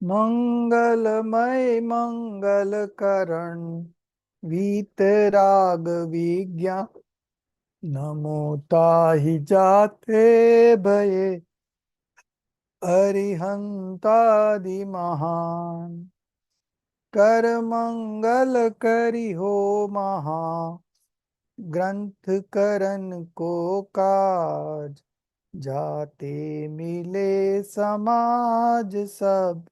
मंगलमय मंगल करण वीतराग विज्ञा नमो ताहि जाते भये अरिहंतादि महान कर मंगल करि हो महा ग्रंथ करन को काज जाते मिले समाज सब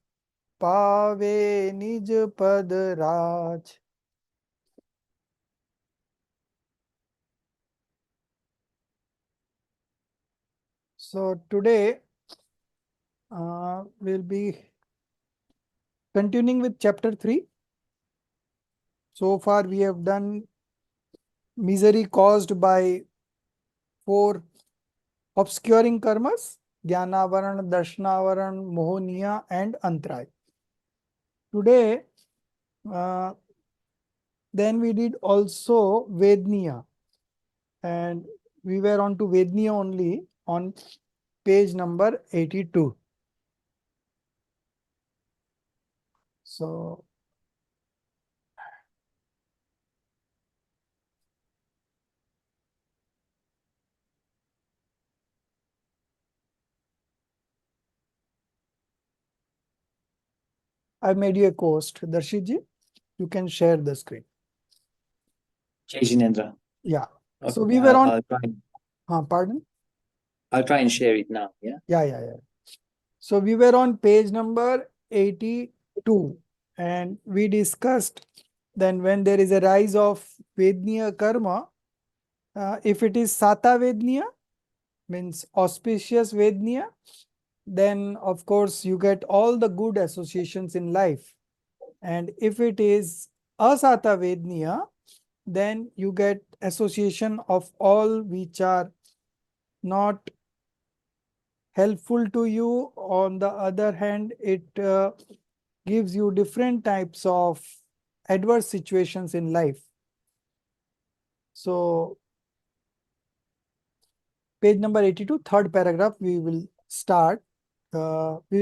पावे निज पद राज. So today we'll be continuing with chapter 3. So far we have done misery caused by 4 obscuring karmas: Jnanavaran, Darshanavaran, Mohoniya and Antray. Today then we did also Vedniya, and we were on to Vedniya only on page number 82. So I made you a post. Darshit, you can share the screen. Jai Jinendra. Yeah. Okay, So we were on. Pardon? I'll try and share it now. Yeah. Yeah. So we were on page number 82, and we discussed then when there is a rise of Vedniya karma, if it is Sata Vedniya, means auspicious Vedniya, then of course you get all the good associations in life. And if it is Asata Vedniya, then you get association of all which are not helpful to you. On the other hand, it gives you different types of adverse situations in life. So page number 82, third paragraph, we will start. We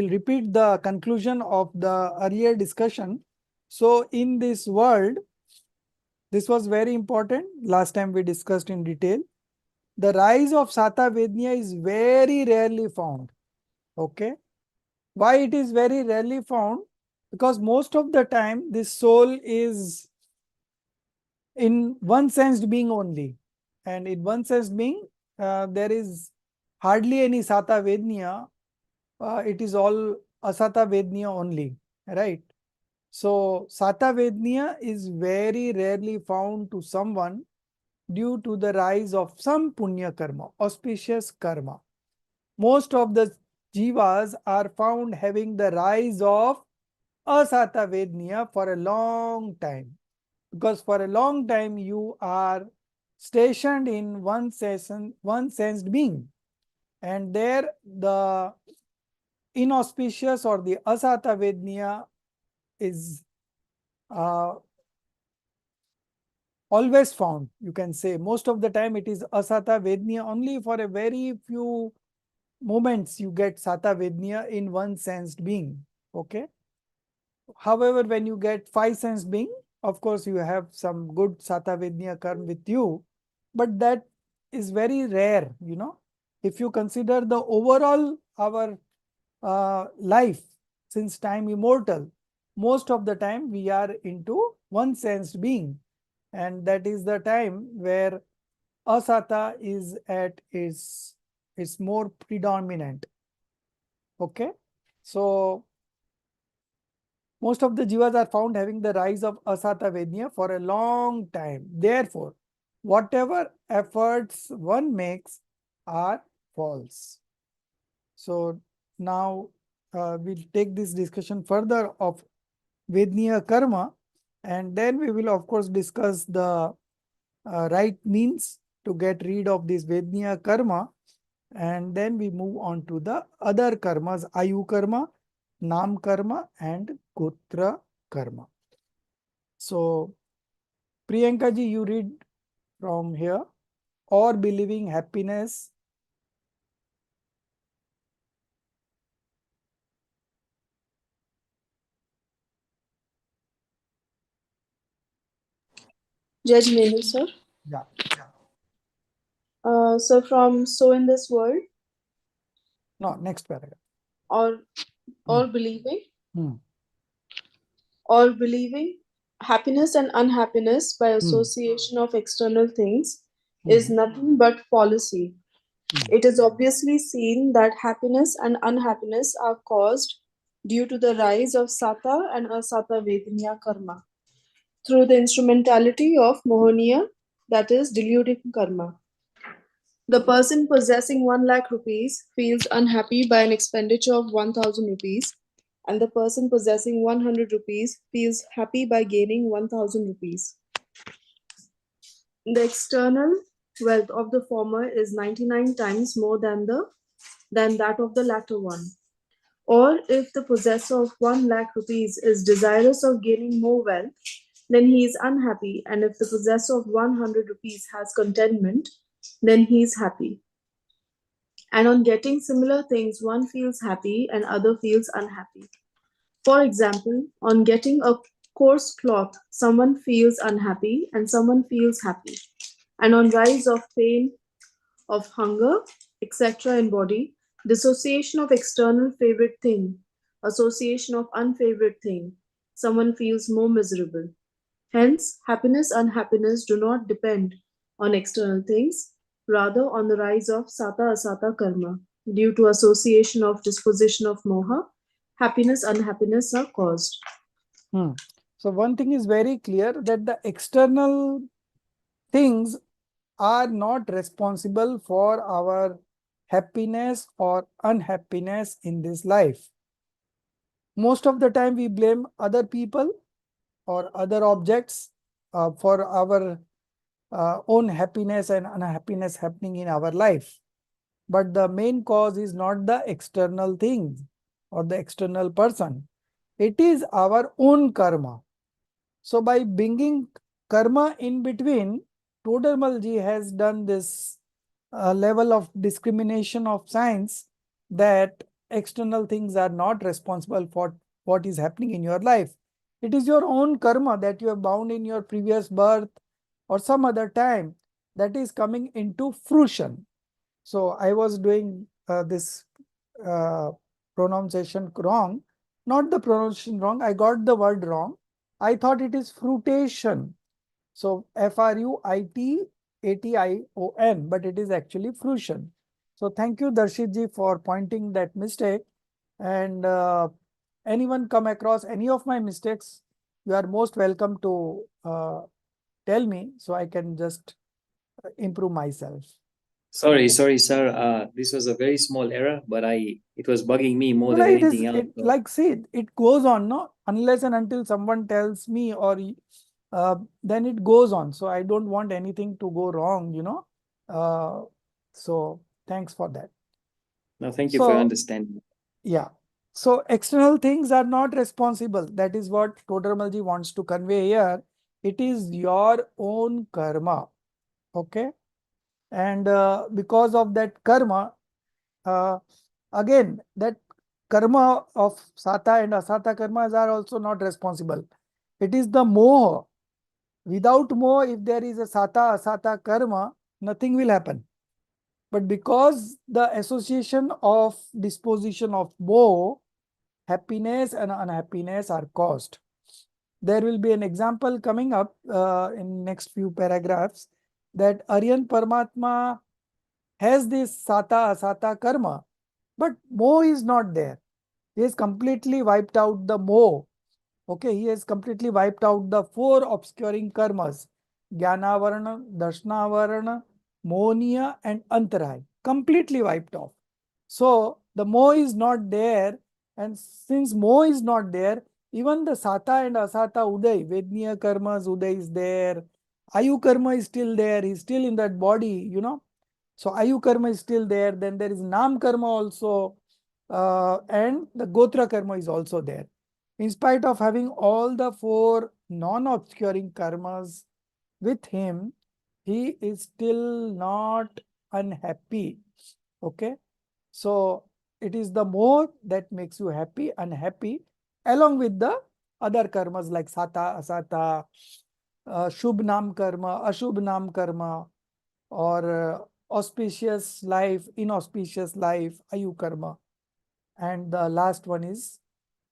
will repeat the conclusion of the earlier discussion. So in this world, this was very important. Last time we discussed in detail. The rise of Sata Vedniya is very rarely found. Okay. Why it is very rarely found? Because most of the time this soul is in one sensed being only. And in one sensed being, there is hardly any Sata Vedniya. It is all Asata Vedniya only. Right. So Sata Vedniya is very rarely found to someone due to the rise of some Punya karma, auspicious karma. Most of the jivas are found having the rise of Asata Vedniya for a long time. Because for a long time you are stationed in one sensed being. And there the inauspicious or the Asata Vedniya is always found. You can say most of the time it is Asata Vedniya. Only for a very few moments you get Sata Vedniya in one sensed being. Okay. However, when you get 5 sensed being, of course you have some good Sata Vedniya karma with you, but that is very rare. If you consider the overall our life since time immortal, most of the time we are into one sensed being, and that is the time where Asata is at its more predominant. Okay. So most of the jivas are found having the rise of Asata Vedniya for a long time. Therefore, whatever efforts one makes are false. So now we'll take this discussion further of Vedniya karma, and then we will of course discuss the right means to get rid of this Vedniya karma, and then we move on to the other karmas: Ayu karma, Nam karma and Gotra karma. So Priyanka ji, you read from here. Or believing happiness. Judge Menu, sir. Yeah. So from so in this world No, next paragraph. or Hmm. or believing Hmm. or believing happiness and unhappiness by Hmm. association of external things is Hmm. nothing but fallacy. Hmm. It is obviously seen that happiness and unhappiness are caused due to the rise of sata and asata vedaniya karma through the instrumentality of mohaniya, that is deluding karma. The person possessing 1 lakh rupees feels unhappy by an expenditure of 1000 rupees, and the person possessing 100 rupees feels happy by gaining 1000 rupees. The external wealth of the former is 99 times more than that of the latter one. Or if the possessor of 1 lakh rupees is desirous of gaining more wealth, then he is unhappy, and if the possessor of 100 rupees has contentment, then he is happy. And on getting similar things, one feels happy and other feels unhappy. For example, on getting a coarse cloth, someone feels unhappy and someone feels happy. And on rise of pain, of hunger, etc. in body, dissociation of external favorite thing, association of unfavorite thing, someone feels more miserable. Hence, happiness and unhappiness do not depend on external things, rather on the rise of sata asata karma. Due to association of disposition of moha, happiness and unhappiness are caused. Hmm. So one thing is very clear, that the external things are not responsible for our happiness or unhappiness in this life. Most of the time we blame other people or other objects for our own happiness and unhappiness happening in our life. But the main cause is not the external things or the external person. It is our own karma. So by bringing karma in between, Todermalji has done this level of discrimination of science, that external things are not responsible for what is happening in your life. It is your own karma that you have bound in your previous birth or some other time that is coming into fruition. So I was doing this uh, pronunciation wrong. Not the pronunciation wrong, I got the word wrong. I thought it is fruitation. So Fruitation, but it is actually fruition. So thank you, Darshit ji, for pointing that mistake. And anyone come across any of my mistakes, you are most welcome to tell me, so I can just improve myself. Sorry, sir. This was a very small error, but it was bugging me more No, than no, it is, anything else. it like, see, it goes on, no, unless and until someone tells me, or then it goes on. So I don't want anything to go wrong, so thanks for that. No, thank you for So understanding. yeah, so external things are not responsible. That is what Todramalji wants to convey here. It is your own karma. Okay, and because of that karma, uh, again, that karma of sata and asata karmas are also not responsible. It is the moha. Without moha, if there is a sata asata karma, nothing will happen. But because the association of disposition of moha, happiness and unhappiness are caused. There will be an example coming up in next few paragraphs, that Aryan Paramatma has this sata asata karma, but moha is not there. He has completely wiped out the moha. Okay, he has completely wiped out the four obscuring karmas: Jnanavarana, Darshnavarana, Mohaniya, and Antaray. Completely wiped off. So the moha is not there, and since moha is not there, even the sata and asata uday, Vedniya karmas, uday is there. Ayu karma is still there, he's still in that body. So Ayu karma is still there, then there is Nam karma also, and the Gotra karma is also there. In spite of having all the four non-obscuring karmas with him, he is still not unhappy. Okay. So it is the more that makes you unhappy, along with the other karmas like sata, asata, Shubh Nam Karma, Ashubh Nam Karma, or auspicious life, inauspicious life, Ayu Karma. And the last one is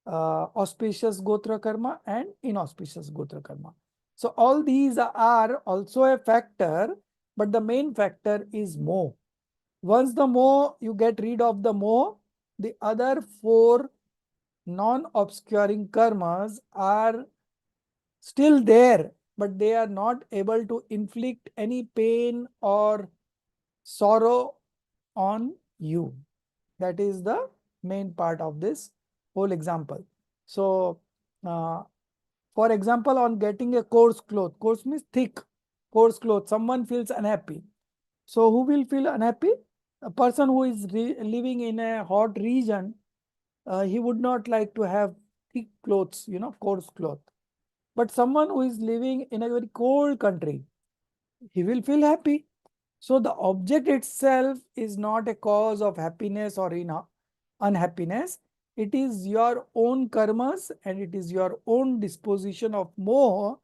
auspicious Gotra Karma and inauspicious Gotra Karma. So all these are also a factor, but the main factor is Moh. Once the Moh, you get rid of the Moh, the other 4 non-obscuring karmas are still there, but they are not able to inflict any pain or sorrow on you. That is the main part of this whole example. So, for example, on getting a coarse cloth, coarse means thick, coarse cloth, someone feels unhappy. So, who will feel unhappy? A person who is living in a hot region, he would not like to have thick clothes, coarse cloth. But someone who is living in a very cold country, he will feel happy. So the object itself is not a cause of happiness or unhappiness. It is your own karmas and it is your own disposition of moha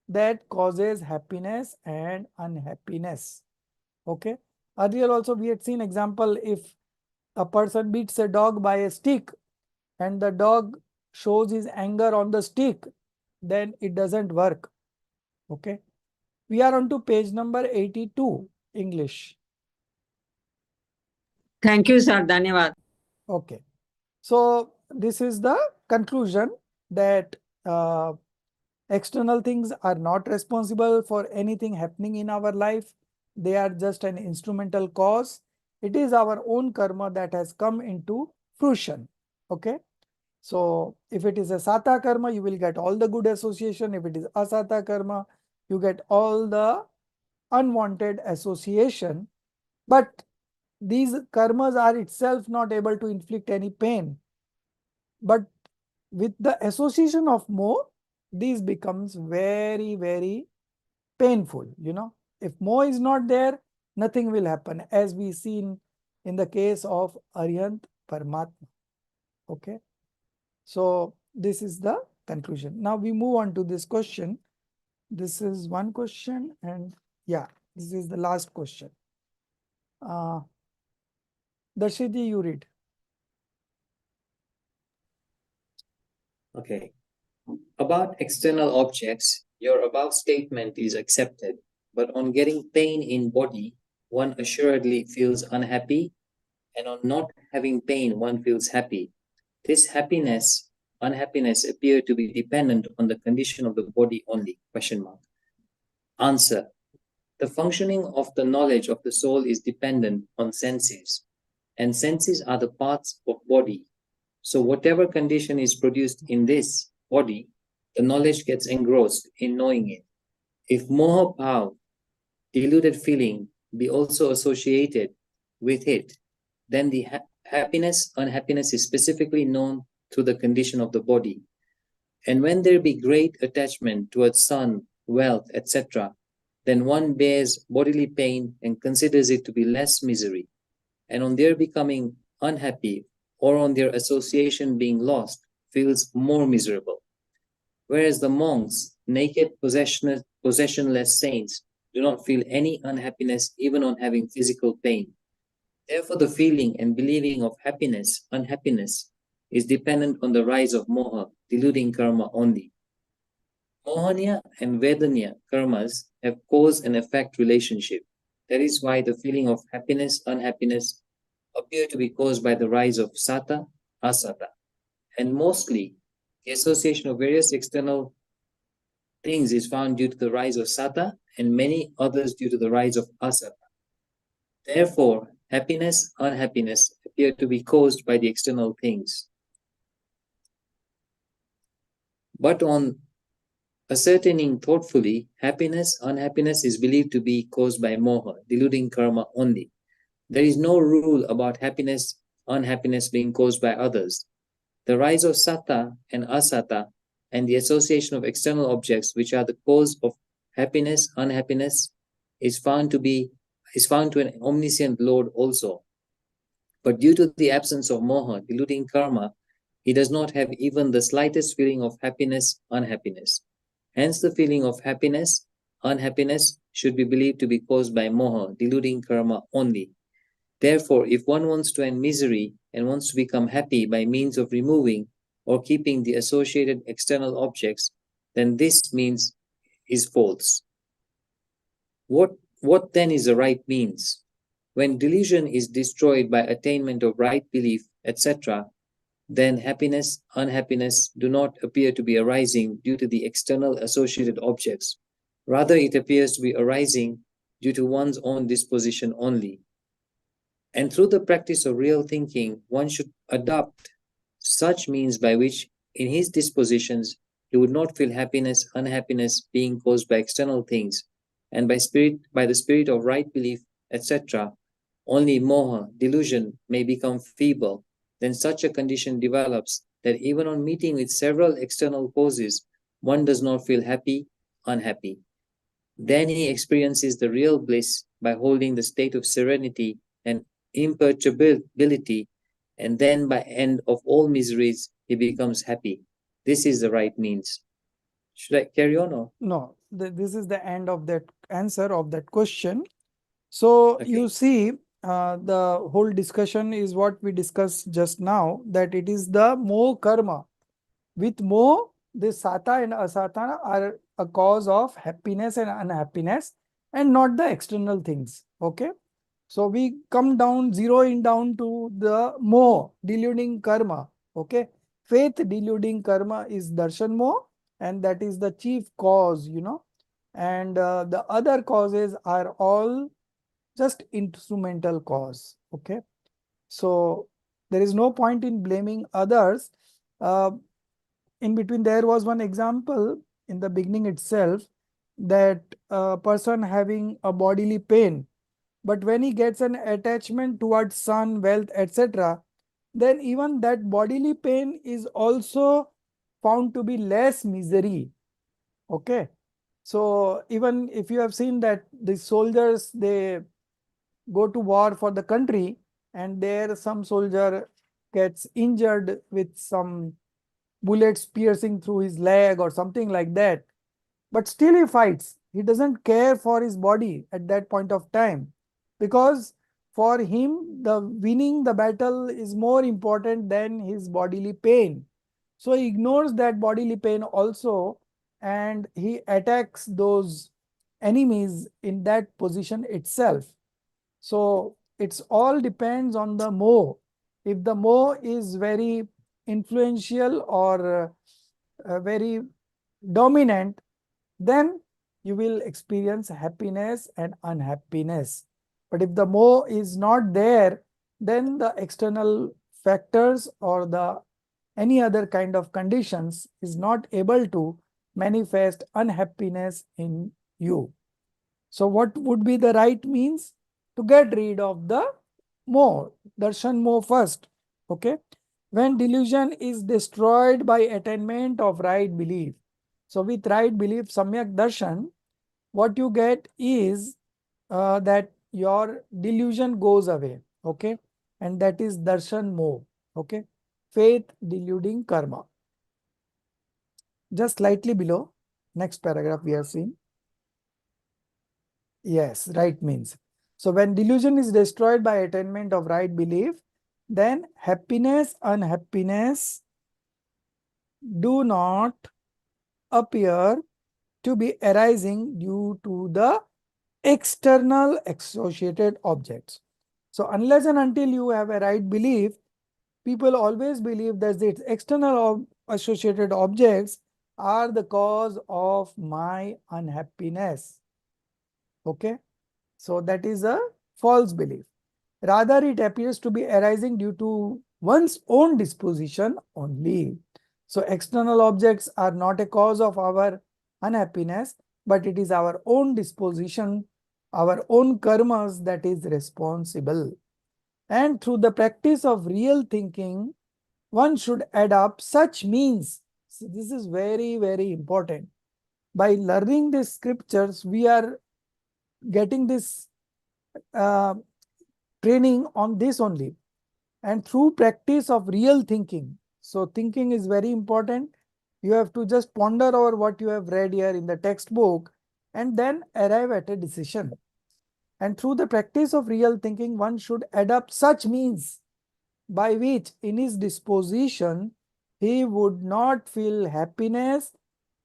that causes happiness and unhappiness. Okay. Earlier also we had seen example, if a person beats a dog by a stick and the dog shows his anger on the stick, then it doesn't work. Okay. We are on to page number 82, English. Thank you, sir. Dhanyavad. Okay. So this is the conclusion that external things are not responsible for anything happening in our life. They are just an instrumental cause. It is our own karma that has come into fruition. Okay. So if it is a Sata karma, you will get all the good association. If it is Asata karma, you get all the unwanted association. But these karmas are itself not able to inflict any pain. But with the association of Moh, these becomes very, very painful. If Moh is not there, nothing will happen, as we seen in the case of Arihant Paramatma. Okay. So this is the conclusion. Now we move on to this question. This is one question, and yeah, this is the last question. Darshiji, you read. Okay. About external objects, your above statement is accepted, but on getting pain in body, one assuredly feels unhappy, and on not having pain, one feels happy. This happiness, unhappiness appear to be dependent on the condition of the body only, ? Answer. The functioning of the knowledge of the soul is dependent on senses, and senses are the parts of body. So whatever condition is produced in this body, the knowledge gets engrossed in knowing it. If moha bhav, deluded feeling, be also associated with it, then the happiness, unhappiness is specifically known through the condition of the body. And when there be great attachment towards son, wealth, etc., then one bears bodily pain and considers it to be less misery. And on their becoming unhappy or on their association being lost, feels more miserable. Whereas the monks, naked, possessionless saints, do not feel any unhappiness even on having physical pain. Therefore, the feeling and believing of happiness, unhappiness, is dependent on the rise of moha, deluding karma only. Mohaniya and Vedaniya karmas have cause and effect relationship. That is why the feeling of happiness, unhappiness appear to be caused by the rise of Sata, Asata. And mostly, the association of various external things is found due to the rise of Sata and many others due to the rise of Asata. Therefore, happiness, unhappiness appear to be caused by the external things. But on ascertaining thoughtfully, happiness, unhappiness is believed to be caused by moha, deluding karma only. There is no rule about happiness, unhappiness being caused by others. The rise of Sata and Asata and the association of external objects which are the cause of happiness, unhappiness is found to an omniscient Lord also. But due to the absence of moha, deluding karma, he does not have even the slightest feeling of happiness, unhappiness. Hence, the feeling of happiness, unhappiness should be believed to be caused by moha, deluding karma only. Therefore, if one wants to end misery and wants to become happy by means of removing or keeping the associated external objects, then this means is false. What then is the right means? When delusion is destroyed by attainment of right belief, etc., then happiness, unhappiness do not appear to be arising due to the external associated objects. Rather, it appears to be arising due to one's own disposition only. And through the practice of real thinking, one should adopt such means by which, in his dispositions, he would not feel happiness, unhappiness being caused by external things, and by the spirit of right belief, etc., only moha, delusion, may become feeble. Then such a condition develops that even on meeting with several external causes, one does not feel happy, unhappy. Then he experiences the real bliss by holding the state of serenity and imperturbability, and then by end of all miseries, he becomes happy. This is the right means. Should I carry on or? No, this is the end of that answer of that question. So Okay. you see, the whole discussion is what we discussed just now, that it is the moh karma. With moh, this sata and asata are a cause of happiness and unhappiness, and not the external things. Okay. So we come down, zeroing down to the moh, deluding karma. Okay. Faith deluding karma is darshan moh, and that is the chief cause, and the other causes are all just instrumental cause. Okay. So there is no point in blaming others. In between, there was one example in the beginning itself, that a person having a bodily pain, but when he gets an attachment towards son, wealth, etc., then even that bodily pain is also found to be less misery. Okay. So even if you have seen that the soldiers, they go to war for the country, and there some soldier gets injured with some bullets piercing through his leg or something like that, but still he fights. He doesn't care for his body at that point of time, because for him the winning the battle is more important than his bodily pain. So he ignores that bodily pain also, and he attacks those enemies in that position itself. So it's all depends on the moh. If the moh is very influential or very dominant, then you will experience happiness and unhappiness. But if the moh is not there, then the external factors or the any other kind of conditions is not able to manifest unhappiness in you. So what would be the right means to get rid of the moh, darshan moh first? Okay. When delusion is destroyed by attainment of right belief. So with right belief, samyak darshan, what you get is that your delusion goes away. Okay. And that is darshan moh. Okay. Faith deluding karma. Just slightly below, next paragraph we have seen. Yes, right means. So when delusion is destroyed by attainment of right belief, then happiness, unhappiness do not appear to be arising due to the external associated objects. So unless and until you have a right belief, people always believe that the external associated objects are the cause of my unhappiness. Okay. So that is a false belief. Rather, it appears to be arising due to one's own disposition only. So external objects are not a cause of our unhappiness, but it is our own disposition, our own karmas that is responsible. And through the practice of real thinking, one should adopt such means. So this is very, very important. By learning these scriptures, we are getting this uh, training on this only, and through practice of real thinking. So thinking is very important. You have to just ponder over what you have read here in the textbook and then arrive at a decision. And through the practice of real thinking, one should adopt such means by which in his disposition he would not feel happiness,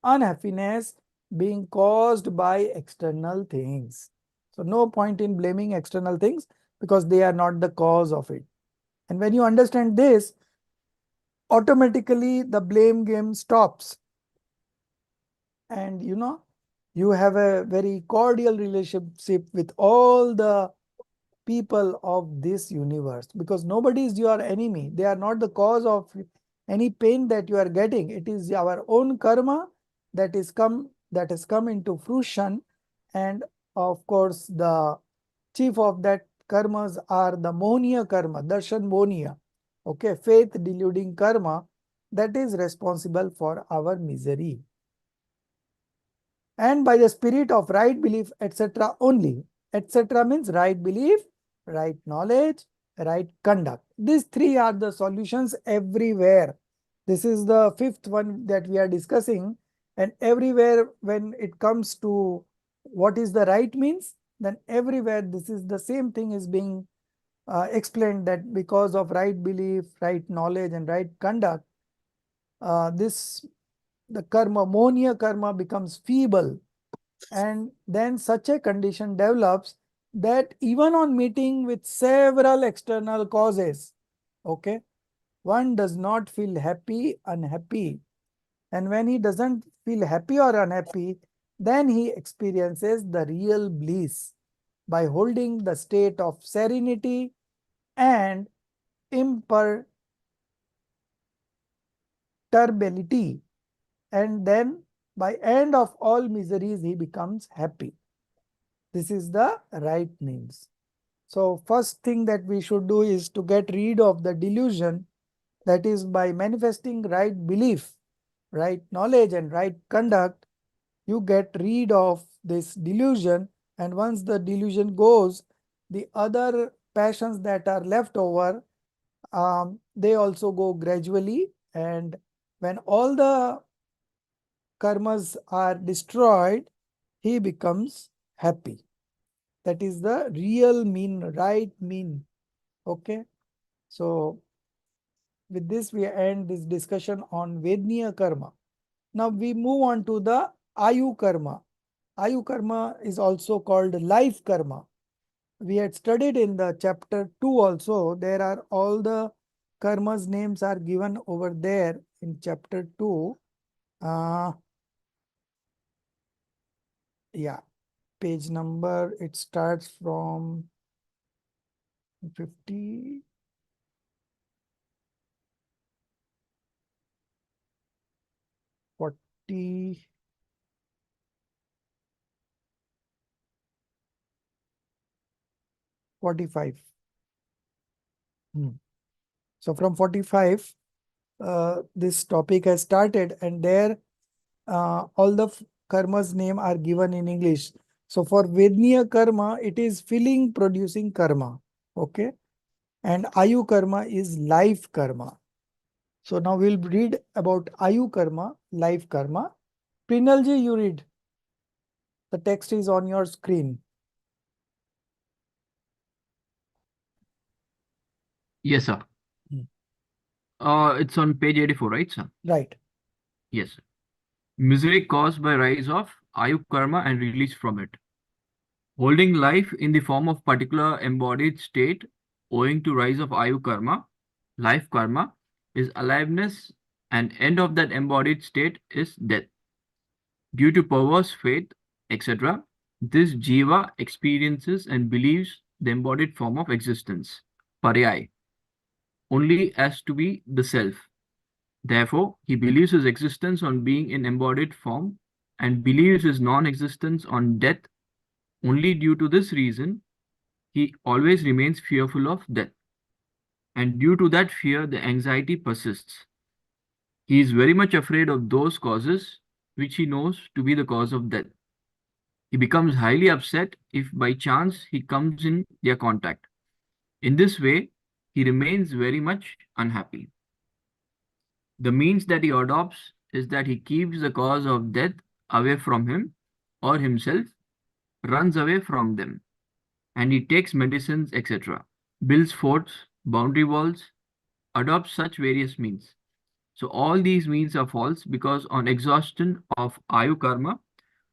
unhappiness being caused by external things. So no point in blaming external things because they are not the cause of it. And when you understand this, automatically the blame game stops. And you have a very cordial relationship with all the people of this universe, because nobody is your enemy. They are not the cause of any pain that you are getting. It is our own karma that has come into fruition. And of course, the chief of that karmas are the Mohniya karma, Darshan Mohniya. Okay, faith deluding karma that is responsible for our misery. And by the spirit of right belief, etc. only. Etc. means right belief, right knowledge, right conduct. These three are the solutions everywhere. This is the fifth one that we are discussing. And everywhere, when it comes to what is the right means, then everywhere this is the same thing is being explained, that because of right belief, right knowledge, and right conduct, the karma, Mohniya karma, becomes feeble. And then such a condition develops that even on meeting with several external causes, okay, one does not feel happy, unhappy. And when he doesn't feel happy or unhappy, then he experiences the real bliss by holding the state of serenity and imperturbability. And then by end of all miseries, he becomes happy. This is the right means. So first thing that we should do is to get rid of the delusion, that is by manifesting right belief, right knowledge, and right conduct. You get rid of this delusion, and once the delusion goes, the other passions that are left over, they also go gradually. And when all the karmas are destroyed, he becomes happy. That is the real mean, right mean. Okay. So with this, we end this discussion on Vedniya karma. Now we move on to the Ayu karma. Ayu karma is also called life karma. We had studied in the chapter 2 also. There are all the karmas names are given over there in chapter 2. Yeah, page number, it starts from 50. 40, 45. So from 45, this topic has started, and there all the karma's name are given in English. So for Vedniya karma, it is feeling producing karma. Okay. And Ayu karma is life karma. So now we'll read about Ayu karma, life karma. Prinalji, you read. The text is on your screen. Yes, sir. It's on page 84, right, sir? Right. Yes. Misery caused by rise of Ayu karma and release from it. Holding life in the form of particular embodied state owing to rise of Ayu karma, life karma, is aliveness, and end of that embodied state is death. Due to perverse faith, etc., this jiva experiences and believes the embodied form of existence, paryay, only as to be the self. Therefore, he believes his existence on being in embodied form and believes his non-existence on death. Only due to this reason, he always remains fearful of death. And due to that fear, the anxiety persists. He is very much afraid of those causes which he knows to be the cause of death. He becomes highly upset if by chance he comes in their contact. In this way, he remains very much unhappy. The means that he adopts is that he keeps the cause of death away from him or himself, runs away from them, and he takes medicines, etc., builds forts, boundary walls, adopts such various means. So all these means are false because on exhaustion of Ayu karma,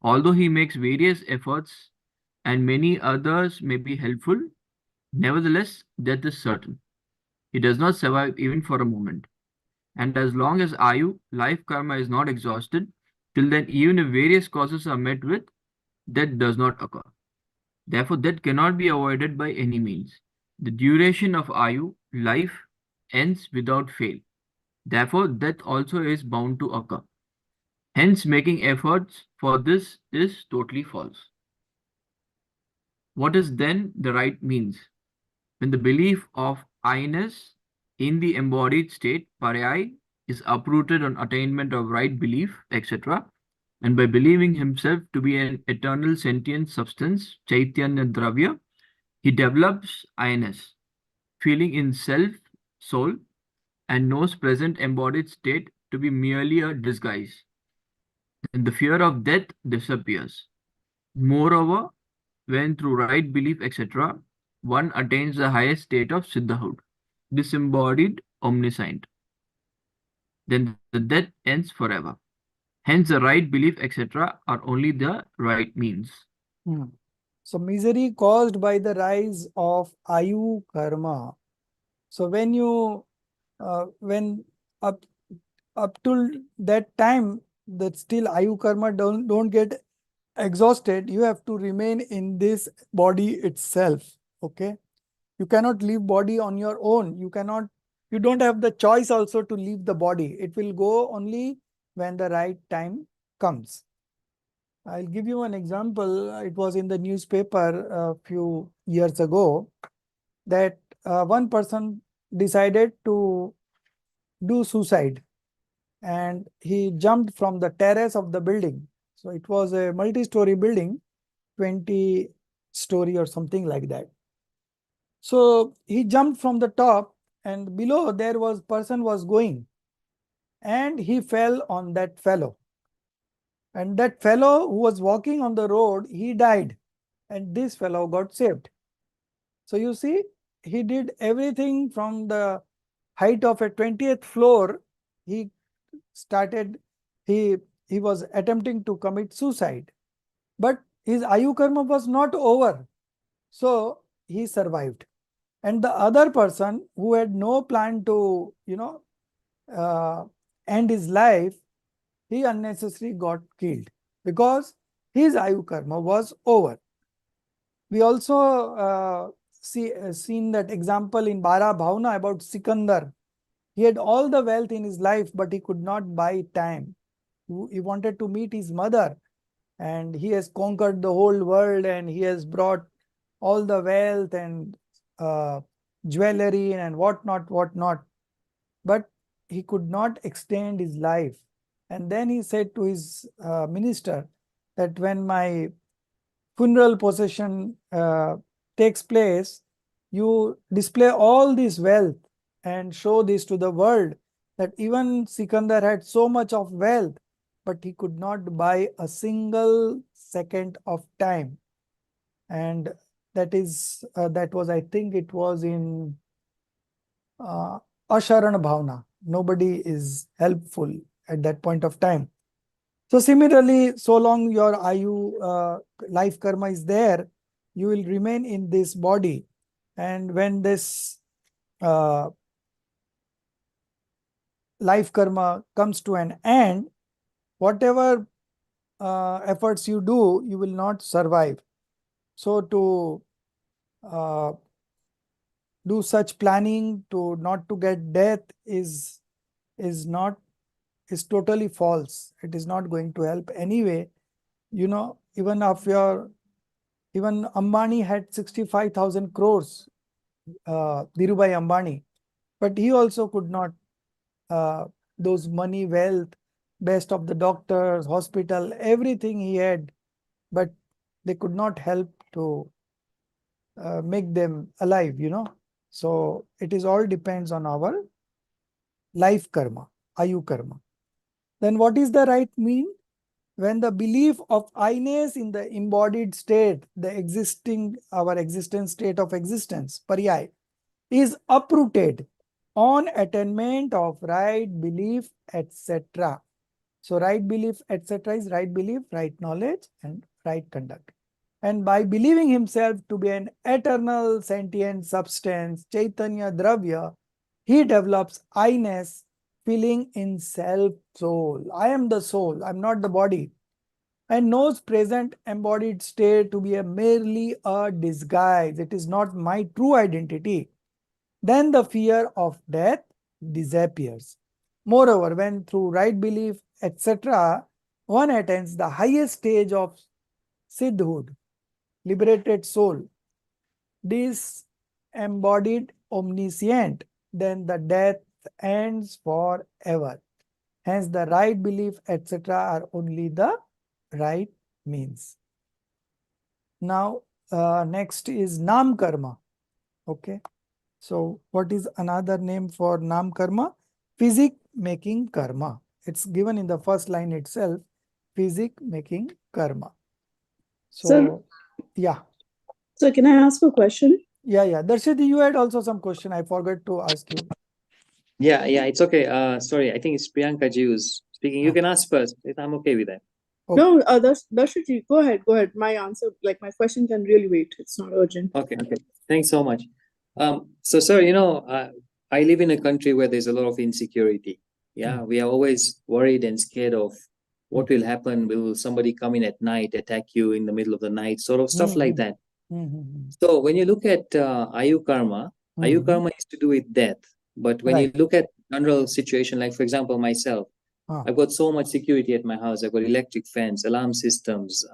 although he makes various efforts and many others may be helpful, nevertheless death is certain. He does not survive even for a moment. And as long as Ayu, life karma is not exhausted, till then even if various causes are met with, death does not occur. Therefore, death cannot be avoided by any means. The duration of Ayu, life, ends without fail. Therefore, death also is bound to occur. Hence, making efforts for this is totally false. What is then the right means? When the belief of I-ness in the embodied state, parayai, is uprooted on attainment of right belief, etc., and by believing himself to be an eternal sentient substance, chaitanya dravya, he develops I-ness, feeling in self, soul, and knows present embodied state to be merely a disguise. Then the fear of death disappears. Moreover, when through right belief, etc., one attains the highest state of Siddhahood, disembodied omniscient, then the death ends forever. Hence, the right belief, etc., are only the right means. So misery caused by the rise of Ayu karma. So when you, when up till that time, that still Ayu karma don't get exhausted, you have to remain in this body itself. Okay, you cannot leave body on your own. You don't have the choice also to leave the body. It will go only when the right time comes. I'll give you an example. It was in the newspaper a few years ago that one person decided to do suicide and he jumped from the terrace of the building. So it was a multi-story building, 20-story or something like that. So he jumped from the top and below there was person was going and he fell on that fellow. And that fellow who was walking on the road, he died and this fellow got saved. So you see, he did everything from the height of a 20th floor. He started, he was attempting to commit suicide, but his Ayu karma was not over. So he survived. And the other person who had no plan to, end his life, he unnecessarily got killed because his Ayu karma was over. We also seen that example in Bara Bhavna about Sikandar. He had all the wealth in his life, but he could not buy time. He wanted to meet his mother, and he has conquered the whole world, and he has brought all the wealth and jewelry and whatnot. But he could not extend his life. And then he said to his minister that when my funeral procession takes place, you display all this wealth and show this to the world that even Sikandar had so much of wealth, but he could not buy a single second of time. And that was, I think it was in Asharan Bhavna. Nobody is helpful at that point of time. So similarly, so long your Ayu life karma is there, you will remain in this body. And when this life karma comes to an end, whatever efforts you do, you will not survive. So to do such planning to not to get death is totally false. It is not going to help anyway. Even even Ambani had 65,000 crores, Dhirubhai Ambani, but he also could not, those money, wealth, best of the doctors, hospital, everything he had, but they could not help to make them alive, So it is all depends on our life karma, Ayu karma. Then what is the right mean? When the belief of I-ness in the embodied state, our existence state of existence, pariyai, is uprooted on attainment of right belief, etc. So right belief, etc. is right belief, right knowledge, and right conduct. And by believing himself to be an eternal sentient substance, Chaitanya Dravya, he develops I-ness, feeling in self soul. I am the soul, I'm not the body. And knows present embodied state to be merely a disguise. It is not my true identity. Then the fear of death disappears. Moreover, when through right belief, etc., one attains the highest stage of siddhood, liberated soul, disembodied omniscient, then the death ends forever. Hence, the right belief, etc., are only the right means. Now, next is Nam Karma. Okay. So, what is another name for Nam Karma? Physic making karma. It's given in the first line itself. Physic making karma. So, yeah. So can I ask a question? Yeah. Darshit, you had also some question. I forgot to ask you. Yeah, it's okay. Sorry, I think it's Priyanka ji who's speaking. You can ask first. I'm okay with that. Okay. No, Darshit, go ahead. My answer, like my question can really wait. It's not urgent. Okay. Thanks so much. So, sir, I live in a country where there's a lot of insecurity. Yeah, we are always worried and scared of what will happen. Will somebody come in at night, attack you in the middle of the night, sort of stuff like that. So, when you look at Ayu Karma is to do with death. But when you look at general situation, like for example, myself, I've got so much security at my house. I've got electric fence, alarm systems,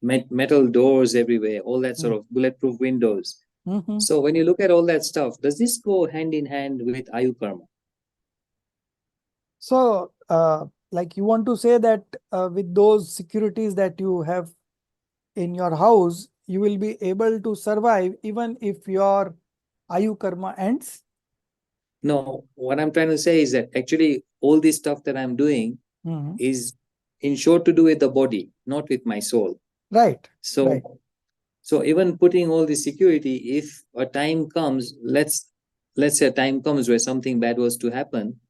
metal doors everywhere, all that sort of bulletproof windows. So when you look at all that stuff, does this go hand in hand with Ayu Karma? So, like you want to say that with those securities that you have in your house, you will be able to survive even if your Ayu Karma ends? No, what I'm trying to say is that actually all this stuff that I'm doing is in short to do with the body, not with my soul. Right. So even putting all this security, if a time comes, let's say a time comes where something bad was to happen,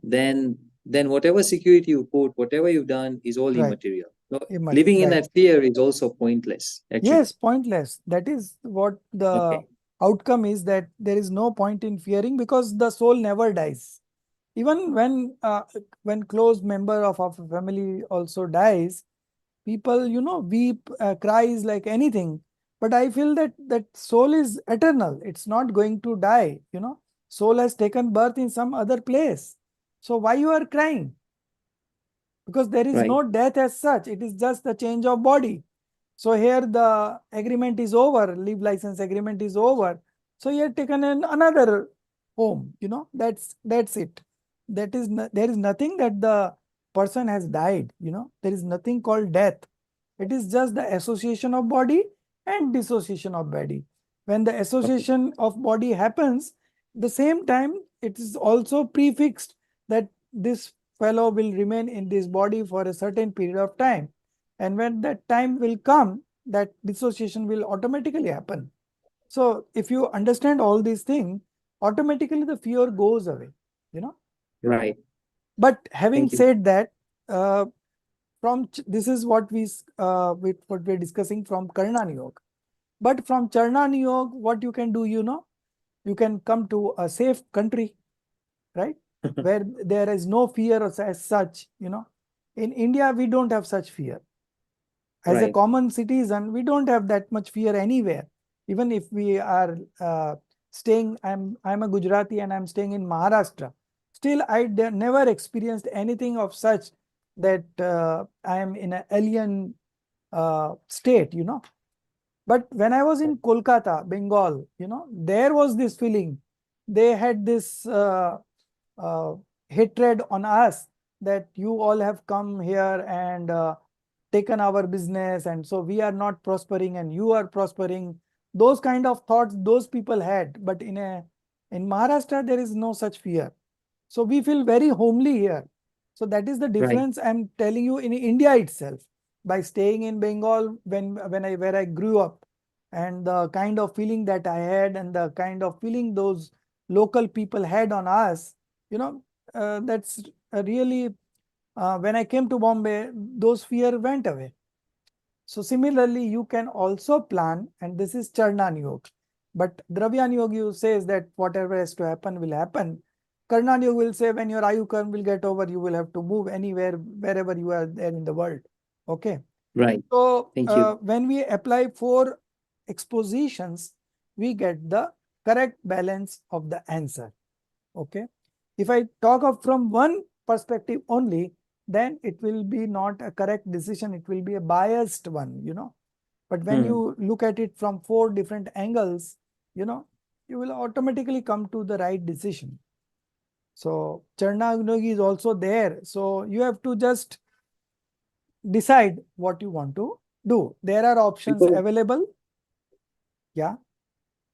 then whatever security you put, whatever you've done is all immaterial. So living in that fear is also pointless, actually. Yes, pointless. That is what the outcome is, that there is no point in fearing because the soul never dies. Even when close member of our family also dies, people, weep, cries like anything. But I feel that soul is eternal. It's not going to die, Soul has taken birth in some other place. So why you are crying? Because there is no death as such. It is just the change of body. So here the agreement is over, leave license agreement is over. So you have taken another home, that's it. There is nothing that the person has died, there is nothing called death. It is just the association of body and dissociation of body. When the association of body happens, the same time it is also prefixed that this fellow will remain in this body for a certain period of time. And when that time will come, that dissociation will automatically happen. So if you understand all these things, automatically the fear goes away, Right. But having said that, this is what we're discussing from Karnan Yoga. But from Charnan Yoga, what you can do, you can come to a safe country, right? Where there is no fear as such, In India, we don't have such fear. As a common citizen, we don't have that much fear anywhere. Even if we are staying, I'm a Gujarati and I'm staying in Maharashtra. Still, I never experienced anything of such that I am in an alien state, But when I was in Kolkata, Bengal, there was this feeling. They had this hatred on us that you all have come here and taken our business, and so we are not prospering and you are prospering. Those kind of thoughts those people had, but in Maharashtra there is no such fear. So we feel very homely here. So that is the Right. difference I'm telling you in India itself. By staying in Bengal where I grew up, and the kind of feeling that I had and the kind of feeling those local people had on us, that's really when I came to Bombay, those fear went away. So similarly, you can also plan, and this is Charnan Yoga. But Dravyan Yoga says that whatever has to happen will happen. Karnan Yoga will say when your Ayu Karm will get over, you will have to move anywhere, wherever you are there in the world. Okay. Right. So Thank you. when we apply 4 expositions, we get the correct balance of the answer. Okay. If I talk of from one perspective only, then it will be not a correct decision. It will be a biased one, But when you look at it from 4 different angles, you will automatically come to the right decision. So Charnagnogi is also there. So you have to just decide what you want to do. There are options Because, available. Yeah.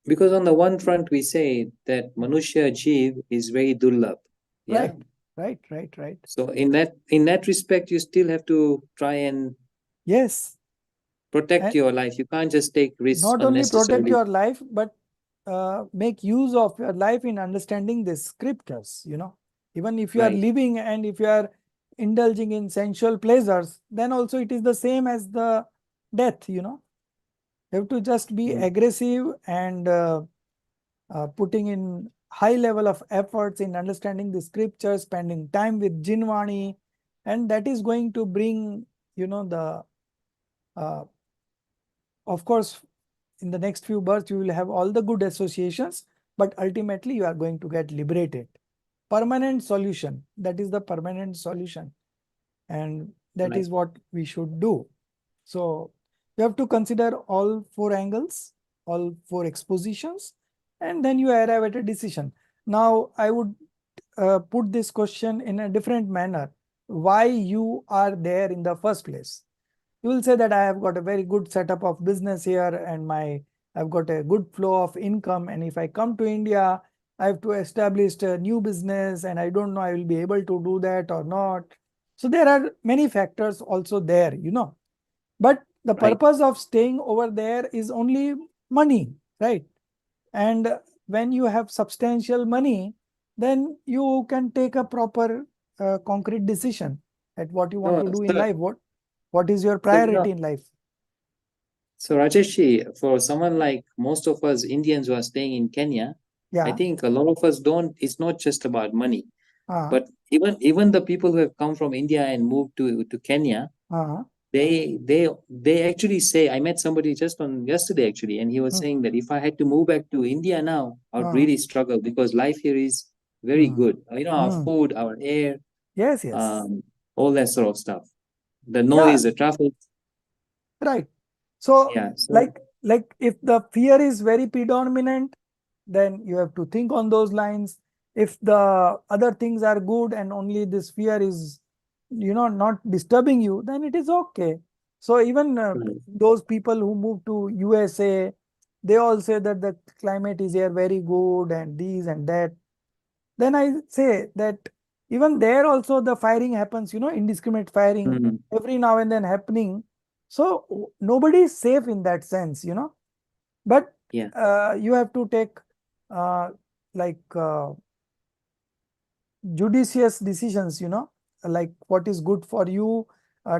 because on the one front, we say that Manushya Jeev is very dullab. Yeah. Right. So in that respect, you still have to try and Yes. protect And your life. You can't just take risks not only protect unnecessarily. your life, but make use of your life in understanding the scriptures, Even if you are Right. living and if you are indulging in sensual pleasures, then also it is the same as the death, You have to just be aggressive and putting in high level of efforts in understanding the scriptures, spending time with Jinvani, and that is going to bring, of course, in the next few births, you will have all the good associations, but ultimately you are going to get liberated. Permanent solution, that is the permanent solution. And that Right. is what we should do. So you have to consider all 4 angles, all 4 expositions, and then you arrive at a decision. Now, I would put this question in a different manner. Why you are there in the first place? You will say that I have got a very good setup of business here and I've got a good flow of income. And if I come to India, I have to establish a new business and I don't know I will be able to do that or not. So there are many factors also there, But the Right. purpose of staying over there is only money, right? And when you have substantial money, then you can take a proper concrete decision at what you want No, to do in life. What is your so priority in life? So Rajeshji, for someone like most of us Indians who are staying in Kenya, I Yeah. think a lot of us don't. It's not just about money, Uh, but even the people who have come from India and moved to Kenya, uh, they actually say. I met somebody just on yesterday actually, and he was saying that if I had to move back to India now, I would really struggle because life here is very good. Our food, our air, yes. all that sort of stuff. The Yeah, noise, the traffic. right. So Yeah. So like if the fear is very predominant, then you have to think on those lines. If the other things are good and only this fear is, not disturbing you, then it is okay. So even right. those people who move to USA, they all say that the climate is here very good and these and that. Then I say that even there also the firing happens, indiscriminate firing Mhm. every now and then happening. So nobody is safe in that sense, But Yeah. you have to take uh, like judicious decisions, like what is good for you,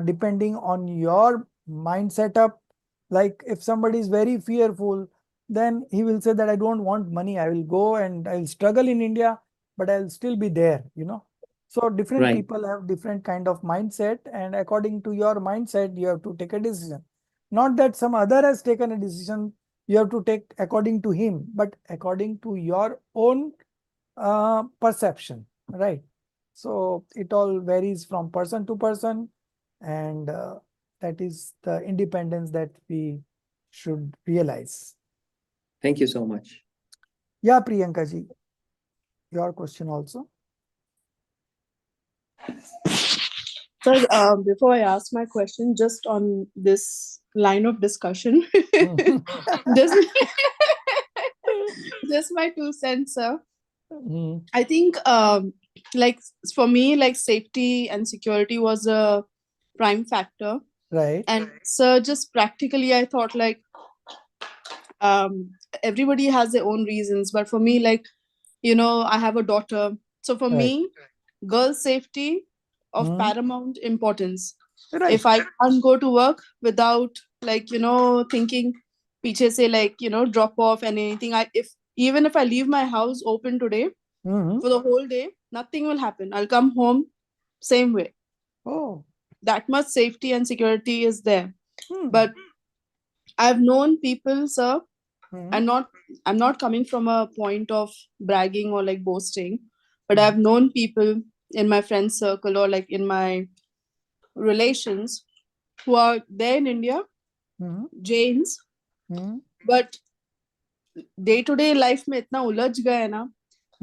depending on your mind setup. Like if somebody is very fearful, then he will say that I don't want money. I will go and I will struggle in India, but I'll still be there, So different Right. people have different kind of mindset, and according to your mindset, you have to take a decision. Not that some other has taken a decision, you have to take according to him, but according to your own perception, right? So it all varies from person to person, and that is the independence that we should realize. Thank you so much. Yeah, Priyanka ji, your question also. So, before I ask my question, just on this line of discussion, just, just my 2 cents, sir. Mm, I think like for me, like safety and security was a prime factor. Right. And so just practically, I thought like um everybody has their own reasons, but for me, like, I have a daughter. So for Right. me, girl safety of Hmm. paramount importance. Right. If I can't go to work without, like, thinking piche se, like, drop off and anything, even if I leave my house open today Hmm. for the whole day, nothing will happen. I'll come home same way. Oh. That much safety and security is there. Hmm. But I've known people, sir, Hmm. I'm not coming from a point of bragging or like boasting, but Hmm. I've known people in my friend circle or like in my relations who are there in India, Hmm. Jains, Hmm. but day to day life में इतना उलझ गए हैं ना,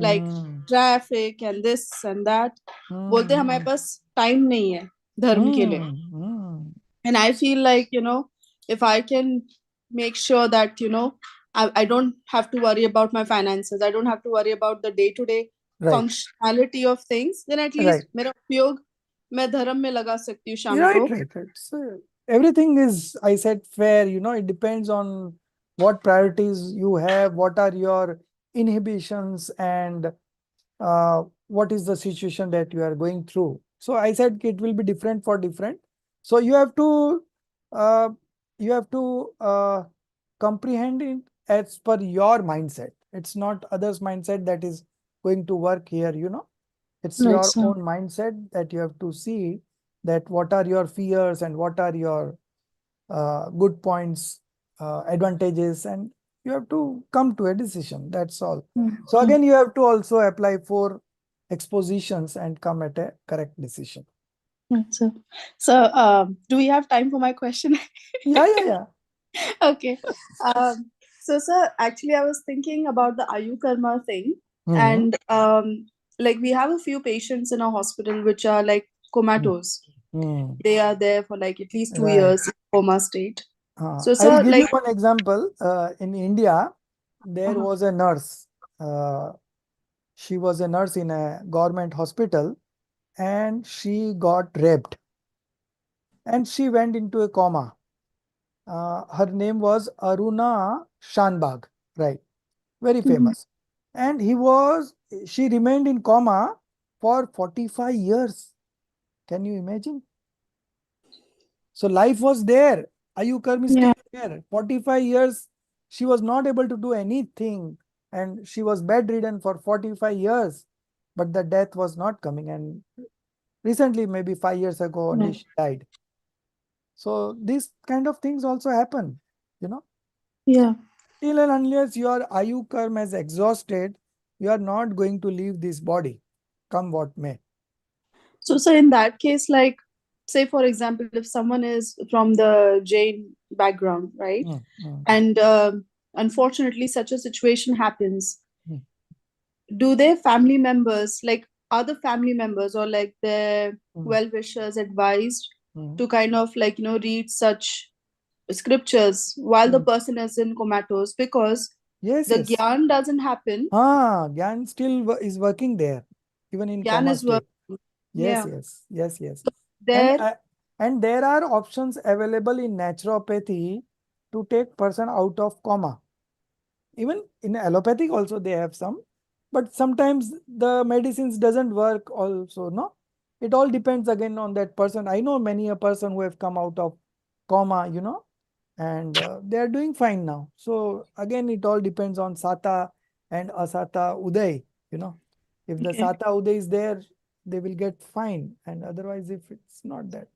like Hmm. Traffic and this and that, बोलते हैं हमारे Hmm. पास time नहीं है धर्म के लिए. Hmm. Hmm. And I feel like, if I can make sure that, I don't have to worry about my finances, I don't have to worry about the day to day Right. functionality of things, then at Right. least मेरा उपयोग मैं धर्म में लगा सकती हूँ शाम Right. को. Right. Right. So everything is, I said, fair. It depends on what priorities you have, what are your inhibitions, and what is the situation that you are going through. So I said it will be different for different. So uh, you have to comprehend it as per your mindset. It's not others' mindset that is going to work here. It's Right, your sir. own mindset that you have to see that what are your fears and what are your good points, advantages, and you have to come to a decision. That's all. So Okay. again, you have to also apply for expositions and come at a correct decision. Right, sir. So, do we have time for my question? Yeah. Okay. So, sir, actually, I was thinking about the Ayu Karma thing, Mhm. and like we have a few patients in our hospital which are like comatose. Hmm. They are there for like at least 2 Right. years in coma state. So, I'll sir, give you like, one example. In India, there uh-huh. was a nurse. She was a nurse in a government hospital and she got raped and she went into a coma. Her name was Aruna Shanbag, right? Very Mhm. famous. And she remained in coma for 45 years. Can you imagine? So life was there. Ayukar is Yeah. still there. 45 years, she was not able to do anything. And she was bedridden for 45 years. But the death was not coming. And recently, maybe 5 years ago, only Right. she died. So these kind of things also happen, you know. Yeah. Till and unless your Ayu karma is exhausted, you are not going to leave this body, come what may. So in that case, like, say for example, if someone is from the Jain background, right, Mm, mm, and unfortunately such a situation happens, mm, do their family members, like other family members or like their mm, well-wishers advised mm. to kind of like, read such scriptures while the Mm. person is in comatose, because Yes, the yes. gyan doesn't happen. Gyan still is working there, even in Gyan coma is state. working. Yes, Yeah. yes, yes, yes. And There. and there are options available in naturopathy to take person out of coma. Even in allopathic also they have some, but sometimes the medicines doesn't work also, no? It all depends again on that person. I know many a person who have come out of coma, and they are doing fine now. So again, it all depends on Sata and Asata Uday. If the Okay. Sata Uday is there, they will get fine, and otherwise if it's not that.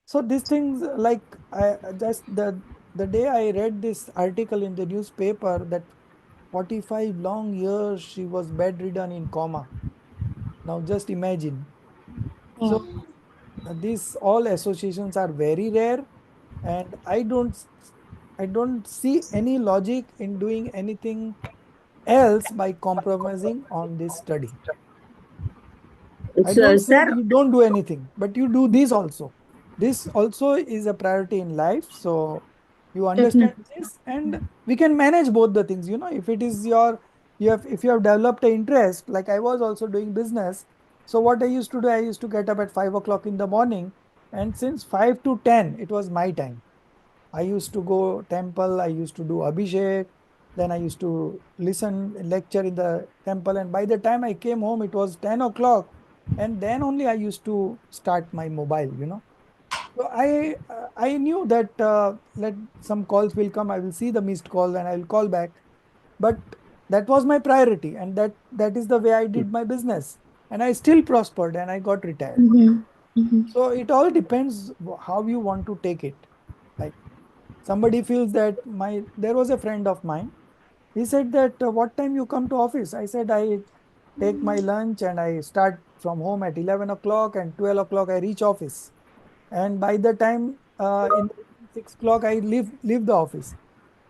So these things, like I just the day I read this article in the newspaper that 45 long years she was bedridden in coma. Now just imagine. Yeah. So these all associations are very rare, and I don't see any logic in doing anything else by compromising on this study. I So, don't say sir. you don't do anything, but you do this also. This also is a priority in life. So you understand Definitely. this, and we can manage both the things. If it is if you have developed an interest, like I was also doing business, So what I used to do, I used to get up at 5 o'clock in the morning, and since 5 to 10, it was my time. I used to go temple, I used to do Abhishek, then I used to listen lecture in the temple, and by the time I came home, it was 10 o'clock, and then only I used to start my mobile. So I knew that let some calls will come, I will see the missed call and I will call back. But that was my priority, and that is the way I did my business, and I still prospered and I got retired. So it all depends how you want to take it. Like somebody feels that there was a friend of mine. He said that what time you come to office? I said I take my lunch and I start from home at 11 o'clock, and 12 o'clock I reach office. And by the time in 6 o'clock I leave the office.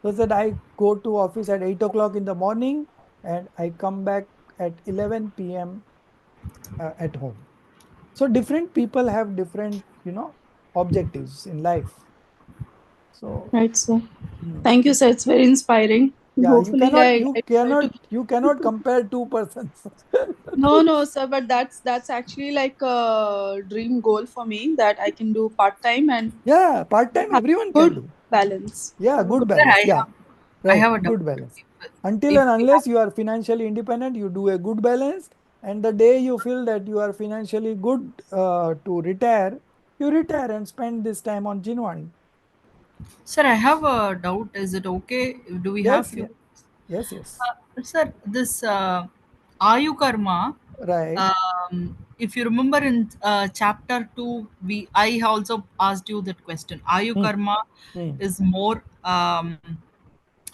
So that I go to office at 8 o'clock in the morning and I come back at 11 p.m. At home. So different people have different, objectives in life. So Right, sir. hmm, Thank you, sir. It's very inspiring. yeah, you Hopefully, cannot you I try cannot to. you cannot compare two persons. No, no, sir. But that's actually like a dream goal for me that I can do part time and Yeah, part time have everyone can good do. balance. Yeah, Have a good good. Sir, balance. Yeah, I right, have a doubt. good balance. If, Until if and we have, unless you are financially independent, you do a good balance. And the day you feel that you are financially good to retire, you retire and spend this time on Jinwani. sir, I have a doubt. Is it okay? Do we have Yes, few? yeah, yes, yes. Sir, this Ayu Karma. Right. If you remember in chapter 2, I also asked you that question. Ayu Hmm, Karma hmm, is more.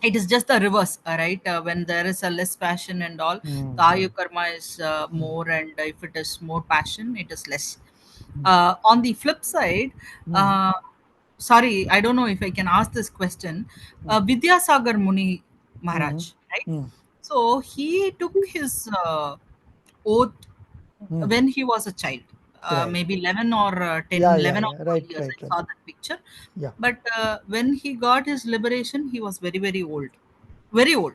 It is just the reverse, right? When there is a less passion and all, hmm, the Ayu Karma is hmm, more, and if it is more passion, it is less. hmm, On the flip side, hmm, uh, sorry, I don't know if I can ask this question. hmm, Vidyasagar Muni hmm, Maharaj, right? hmm, So he took his oath hmm. when he was a child, Right. maybe 11 or Yeah, 10, yeah, 11 or yeah. 12 Right, years. right, I right. saw that picture. Yeah. But when he got his liberation, he was very, very old. Very old.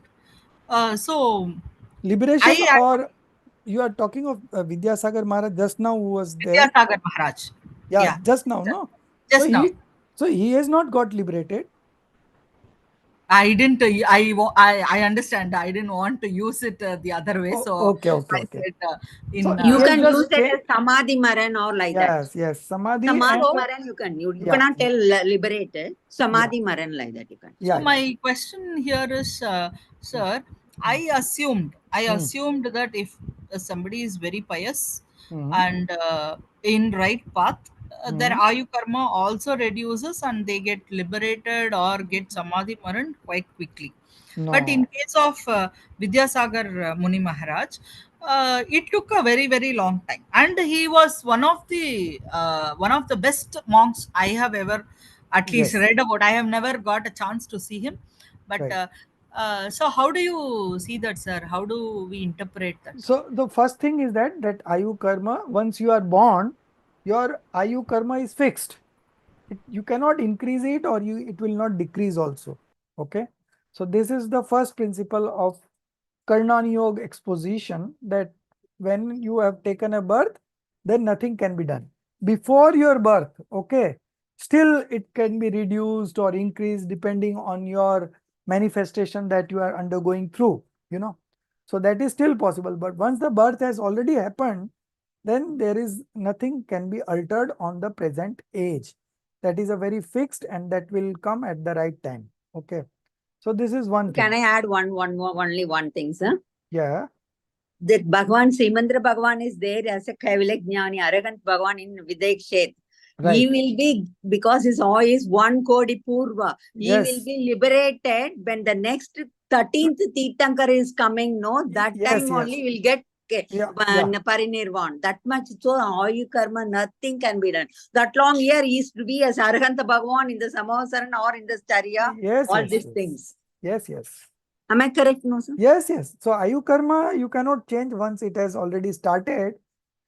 So Liberation, I or you are talking of Vidyasagar Maharaj just now who was there? Vidyasagar Maharaj. Yeah, Yeah. just now, no? So Just now. he has not got liberated. I didn't. I understand. I didn't want to use it the other way. Oh, So okay, okay, I okay. said So in. he You has can use just that changed. as Samadhi Maran or like that. Yes, yes, Samadhi and Samadhi Maran you can. You yeah, cannot tell liberated. yeah, Samadhi Maran like that you can. So yeah, yeah. my question here is, Mm, sir, mm, I mm, assumed that if somebody is very pious mm, and in right path, their mm. Ayu karma also reduces and they get liberated or get Samadhi Maran quite quickly. But in No, case of Vidyasagar Muni Maharaj, it took a very, very long time, and he was one of the best monks I have ever at least yes, read about. I have never got a chance to see him, but right. so how do you see that, sir? How do we interpret that? So the first thing is that Ayu Karma, once you are born, your Ayu Karma is fixed. You cannot increase it, or it will not decrease also. Okay. So this is the first principle of Karnan Yoga exposition, that when you have taken a birth, then nothing can be done. Before your birth, okay, still it can be reduced or increased depending on your manifestation that you are undergoing through. So that is still possible. But once the birth has already happened, then there is nothing can be altered on the present age. That is a very fixed, and that will come at the right time. Okay. So this is one Can thing. I add one more, only one thing, sir? Yeah. That Bhagwan, Srimandra Bhagwan is there as a Kaivalya Jnani, Arahant Bhagwan in Videk Shet. He Right. will be, because his oil is 1 Kodi Purva, he will Yes. be liberated when the next 13th Tirthankar is coming, no? That Yes. time Yes. only will get Yeah. Yeah. Parinirvan. That much, so Ayu Karma, nothing can be done. That long year he used to be as Arahanta Bhagwan in the Samavasaran or in the Charya, Yes. all Yes. these Yes. things. Yes. Yes. Am I correct, no, sir? Yes. Yes. So Ayu Karma, you cannot change once it has already started,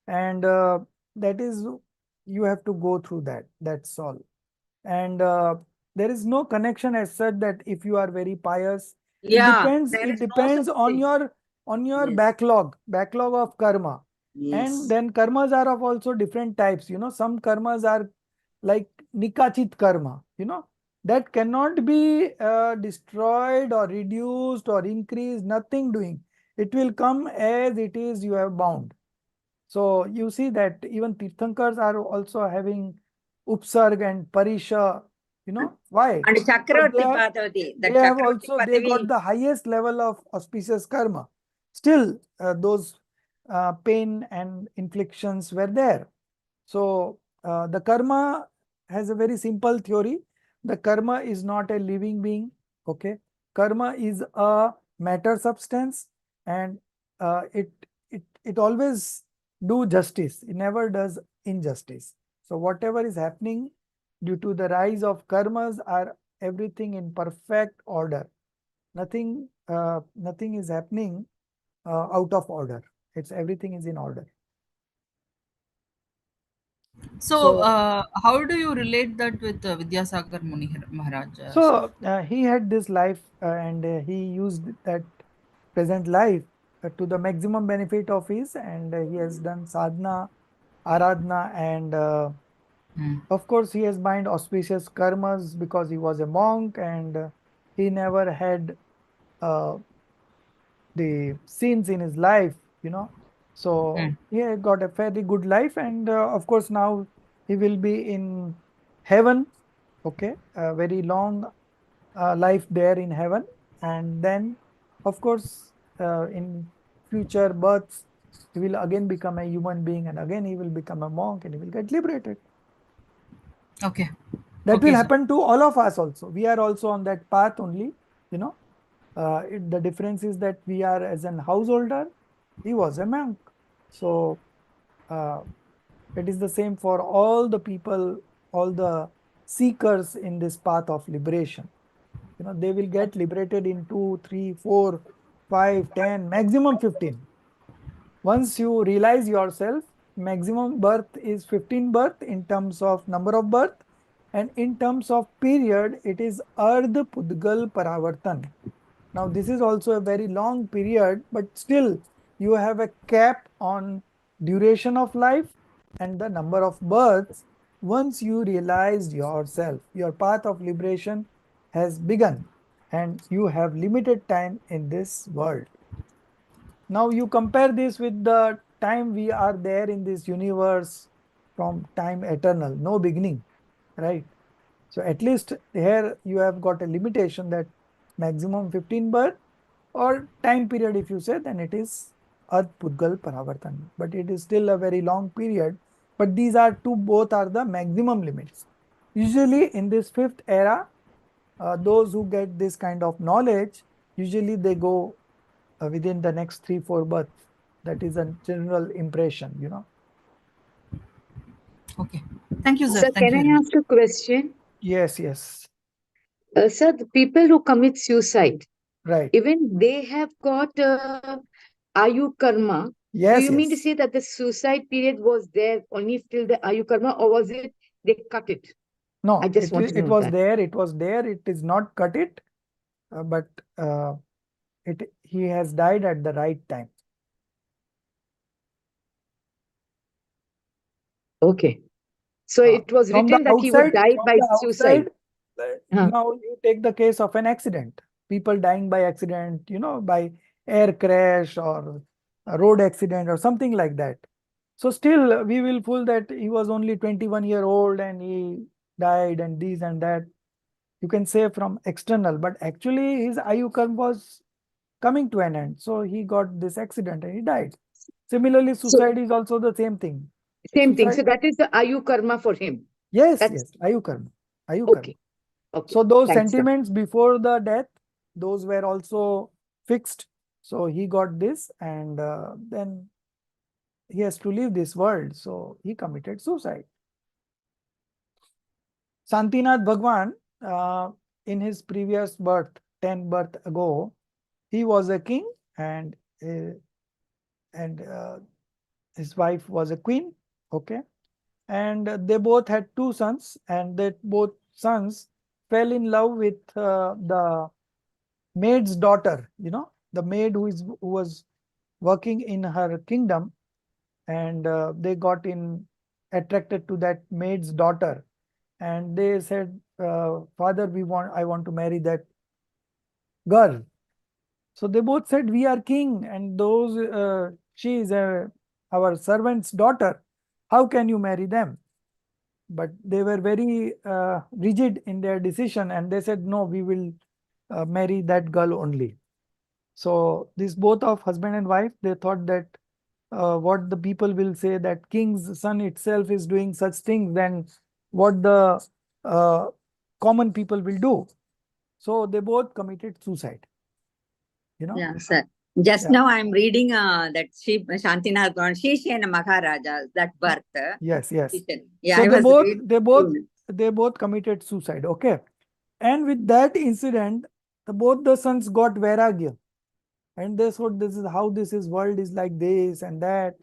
and that is, you have to go through that. That's all. And there is no connection as such that if you are very pious, it Yeah, depends. there It is no such depends on thing. your Yes. backlog of karma. Yes. And then karmas are of also different types. Some karmas are like nikachit karma, that cannot be destroyed or reduced or increased, nothing doing. It will come as it is, you have bound. So you see that even Tirthankars are also having upsarg and parisha, why? And Because Chakravarti Padavati, they that have Chakravarti also, they got Padavi. the highest level of auspicious karma. Still, those pain and inflictions were there. So the karma has a very simple theory. The karma is not a living being. Okay, karma is a matter substance, and it always do justice. It never does injustice. So whatever is happening due to the rise of karmas are everything in perfect order. Nothing is happening out of order. It's everything is in order. So, how do you relate that with Vidyasagar Muni Maharaj, sir? So he had this life and he used that present life to the maximum benefit of his, and he has done sadhana, aradhana, and Hmm. of course he has mined auspicious karmas because he was a monk, and he never had uh, the sins in his life, So Hmm. he had got a fairly good life, and of course now he will be in heaven. Okay, a very long life there in heaven, and then of course in future births he will again become a human being, and again he will become a monk, and he will get liberated. Okay. That will Okay, sir. happen to all of us also. We are also on that path only. The difference is that we are as an householder, he was a monk. So uh, it is the same for all the people, all the seekers in this path of liberation. They will get liberated in 2, 3, 4, 5, 10, maximum 15. Once you realize yourself, maximum birth is 15 birth in terms of number of birth, and in terms of period, it is Ardh Pudgal Paravartan. Now, this is also a very long period, but still you have a cap on duration of life and the number of births. Once you realize yourself, your path of liberation has begun, and you have limited time in this world. Now you compare this with the time we are there in this universe, from time eternal, no beginning, right? So at least here you have got a limitation that maximum 15 birth, or time period if you say, then it is Ardh Pudgal Paravartan. But it is still a very long period. But these are two, both are the maximum limits. Usually in this fifth era, those who get this kind of knowledge, usually they go within the next 3, 4 births. That is a general impression. Okay. Thank you, sir. Sir, Thank can you very I much. ask a question? Yes, yes, Sir, the people who commit suicide, right. even they have got Ayu Karma. Do Yes, you mean to yes. say that the suicide period was there only till the Ayu Karma, or was it they cut it? I No, just want to it know was that. there. It was there. It is not cut it, but he has died at the right time. Okay. So it was From the written that he would outside, die by suicide. Huh. now you take the case of an accident. People dying by accident, by air crash or a road accident or something like that. So still we will fool that he was only 21-year-old and he died and this and that. You can say from external, but actually his Ayukam was coming to an end. So he got this accident and he died. Similarly, So suicide is also the same thing. same thing. Suicide, So that is the Ayu Karma for him. yes, That's yes, Ayukarma. Ayukarma. okay. Okay. So those Thanks, sir. sentiments before the death, those were also fixed. So he got this, and then he has to leave this world. So he committed suicide. Santinath Bhagwan, in his previous birth, 10 birth ago, he was a king, and his wife was a queen. Okay, and they both had 2 sons, and that both sons fell in love with the maid's daughter. The maid who was working in her kingdom. and they got attracted to that maid's daughter, and they said, father, I want to marry that girl. So they both said, we are king, and she is our servant's daughter. How can you marry them? But they were very rigid in their decision, and they said, no, we will marry that girl only. So these both of husband and wife, they thought that what the people will say, that king's son itself is doing such things, then what the common people will do. So they both committed suicide. Yeah, sir. Just Yeah. now I'm reading that Shantinath Shishena Maharaja, that birth. Yes, yes. Yeah, So I was reading. they both committed suicide. Okay. And with that incident, both the sons got vairagya. And they thought, this is how world is like this and that.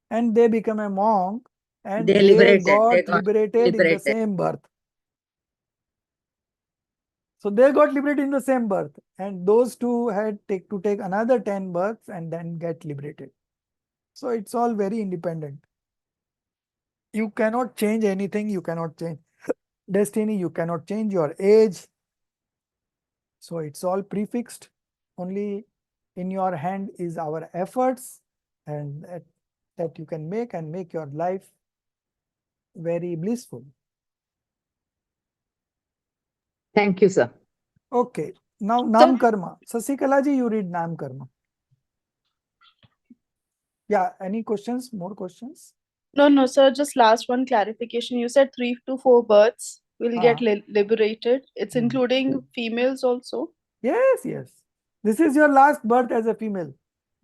And they become a monk, and They they got got liberated in the same birth. So they got liberated in the same birth, and those two had to take another 10 births and then get liberated. So it's all very independent. You cannot change anything. You cannot change destiny. You cannot change your age. So it's all prefixed. Only in your hand is our efforts, and that you can make and make your life very blissful. Thank you, sir. Okay. Now Nam Karma. Sasikala ji, you read Nam Karma. Yeah. Any questions? More questions? No, sir. Just last one clarification. You said 3 to 4 births will get liberated. It's including females also. Yes, yes. This is your last birth as a female.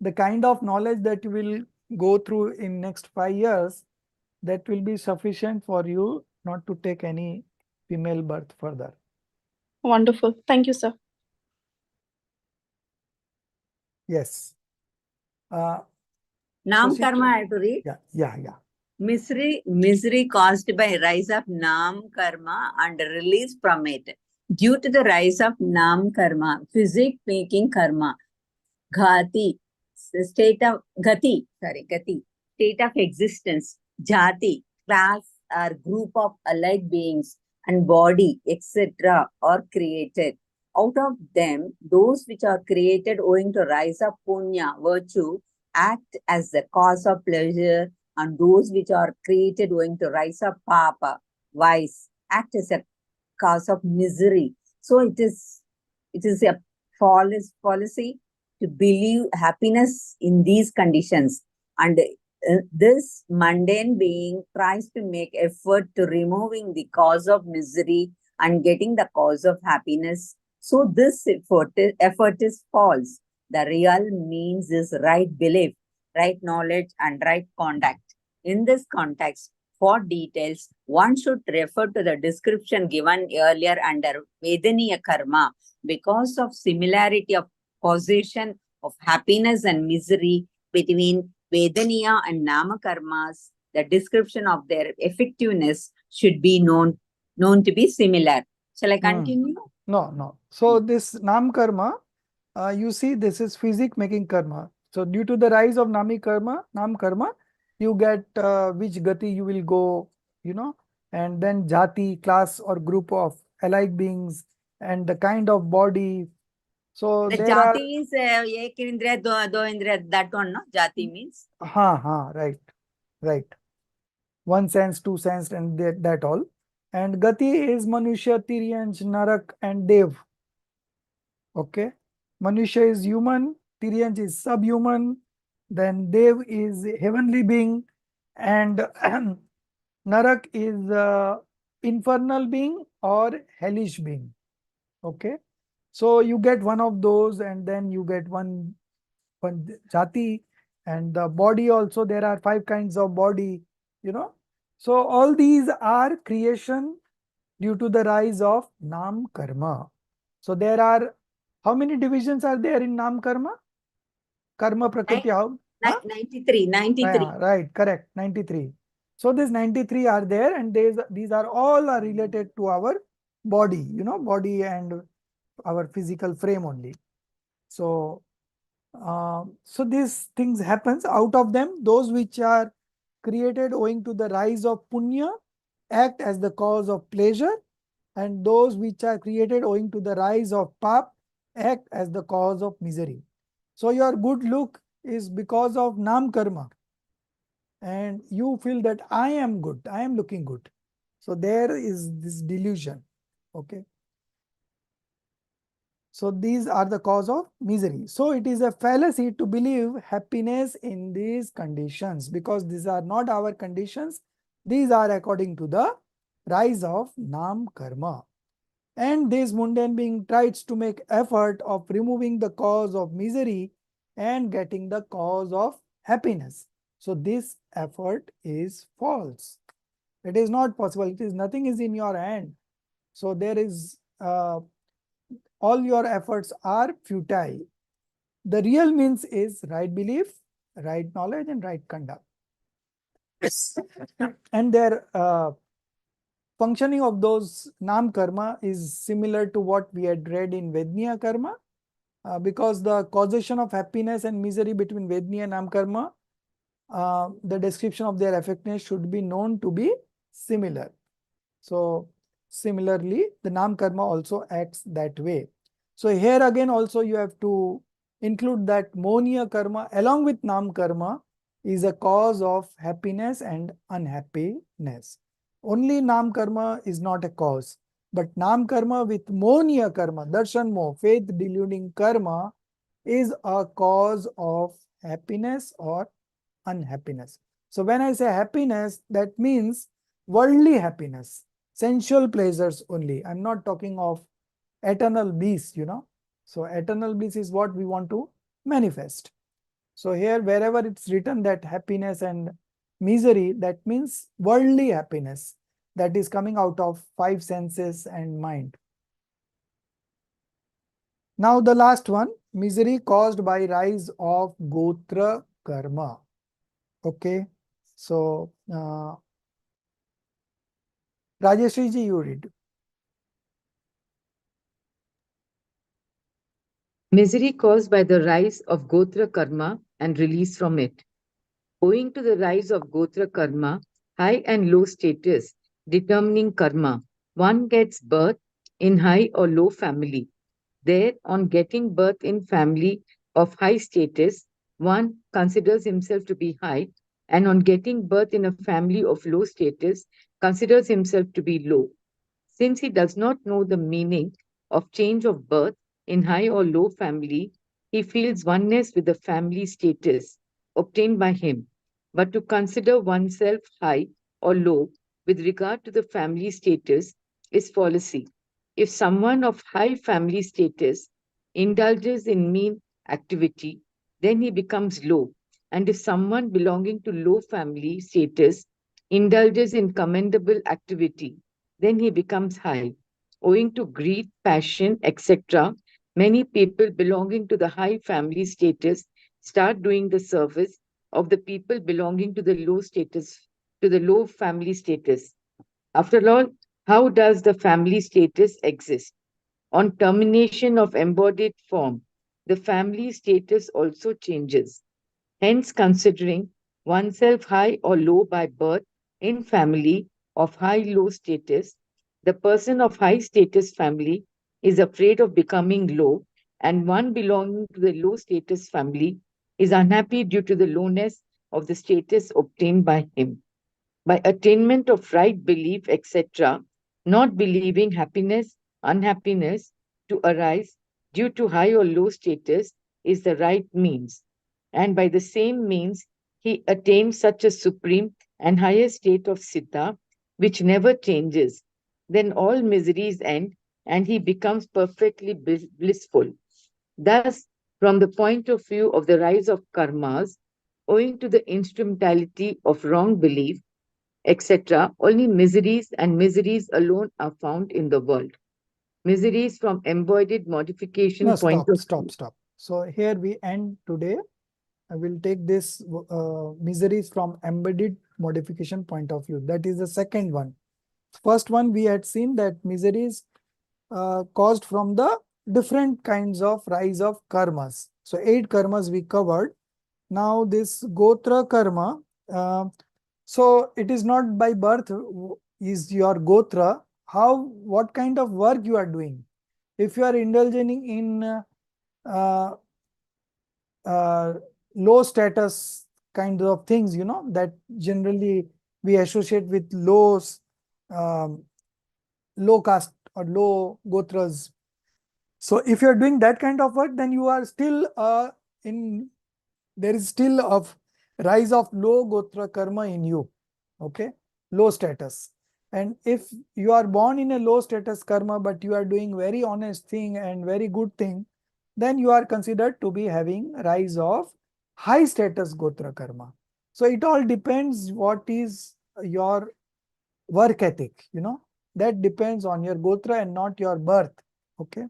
The kind of knowledge that you will go through in next 5 years, that will be sufficient for you not to take any female birth further. Wonderful. Thank you, sir. Yes. Nam karma I have to read. Yeah. Misery caused by rise of Nam karma and release from it. Due to the rise of Nam karma, physics making karma, Ghati, state of existence, Jati, class or group of allied beings, and body, etc., are created. Out of them, those which are created owing to rise of punya, virtue, act as the cause of pleasure, and those which are created owing to rise of papa, vice, act as a cause of misery. So it is a false policy to believe happiness in these conditions, and this mundane being tries to make effort to removing the cause of misery and getting the cause of happiness. So this effort is false. The real means is right belief, right knowledge, and right conduct. In this context, for details, one should refer to the description given earlier under Vedaniya Karma. Because of similarity of causation of happiness and misery between Vedaniya and Nama Karmas, the description of their effectiveness should be known to be similar. Shall I continue? No. So this Nam Karma, you see, this is physic making karma. So due to the rise of Nam Karma, you get which gati you will go, and then jati, class or group of alike beings, and the kind of body. So the there jati is ek indriya, do indriya, that one, no? Jati means? Right. One sense, two sense, and that all. And gati is Manusha, Tiryansh, Narak, and Dev. Okay. Manusha is human, Tiryansh is subhuman, then Dev is heavenly being, and Narak is infernal being or hellish being. Okay. So you get one of those, and then you get one jati, and the body also, there are 5 kinds of body, So all these are creation due to the rise of Nam Karma. So there are, how many divisions are there in Nam Karma? Karma Prakriti, how? 93. Yeah, right, correct, 93. So these 93 are there, and these are all are related to our body, body and our physical frame only. So, so these things happens. Out of them, those which are created owing to the rise of punya act as the cause of pleasure, and those which are created owing to the rise of pap act as the cause of misery. So your good look is because of nam karma, and you feel that I am good, I am looking good. So there is this delusion. Okay. So these are the cause of misery. So it is a fallacy to believe happiness in these conditions, because these are not our conditions. These are according to the rise of nam karma. And this mundane being tries to make effort of removing the cause of misery and getting the cause of happiness. So this effort is false. It is not possible. It is nothing is in your hand. So there is all your efforts are futile. The real means is right belief, right knowledge, and right conduct. And their functioning of those nam karma is similar to what we had read in Vedniya karma, because the causation of happiness and misery between Vedniya and nam karma, the description of their effectiveness should be known to be similar. So similarly, the nam karma also acts that way. So here again also you have to include that Mohniya karma along with nam karma is a cause of happiness and unhappiness. Only nam karma is not a cause, but nam karma with Mohniya karma, darshan moh, faith deluding karma, is a cause of happiness or unhappiness. So when I say happiness, that means worldly happiness, sensual pleasures only. I'm not talking of eternal bliss, So eternal bliss is what we want to manifest. So here, wherever it's written that happiness and misery, that means worldly happiness that is coming out of five senses and mind. Now the last one, misery caused by rise of gotra karma. Okay, so Rajeshri ji, you read. Misery caused by the rise of Gotra karma and release from it. Owing to the rise of Gotra karma, high and low status determining karma, one gets birth in high or low family. There, on getting birth in family of high status, one considers himself to be high, and on getting birth in a family of low status, considers himself to be low. Since he does not know the meaning of change of birth in high or low family, he feels oneness with the family status obtained by him. But to consider oneself high or low with regard to the family status is fallacy. If someone of high family status indulges in mean activity, then he becomes low. And if someone belonging to low family status indulges in commendable activity, then he becomes high. Owing to greed, passion, etc., many people belonging to the high family status start doing the service of the people belonging to the low status, to the low family status. After all, how does the family status exist? On termination of embodied form, the family status also changes. Hence, considering oneself high or low by birth in family of high-low status, the person of high status family is afraid of becoming low, and one belonging to the low status family is unhappy due to the lowness of the status obtained by him. By attainment of right belief, etc., not believing happiness, unhappiness to arise due to high or low status is the right means. And by the same means, he attains such a supreme and higher state of Siddha, which never changes. Then all miseries end and he becomes perfectly blissful. Thus, from the point of view of the rise of karmas, owing to the instrumentality of wrong belief, etc., only miseries and miseries alone are found in the world. Miseries from embodied modification No, point of stop. So here we end today. I will take this miseries from embedded modification point of view. That is the second one. First one, we had seen that miseries caused from the different kinds of rise of karmas. So 8 karmas we covered. Now this Gotra karma, So it is not by birth is your gotra, what kind of work you are doing. If you are indulging in uh, uh, low status kind of things, that generally we associate with um, low caste or low gotras. So if you're doing that kind of work, then you are still there is still a rise of low gotra karma in you. Okay, low status. And if you are born in a low status karma, but you are doing very honest thing and very good thing, then you are considered to be having rise of high status gotra karma. So it all depends what is your work ethic, that depends on your gotra and not your birth. Okay.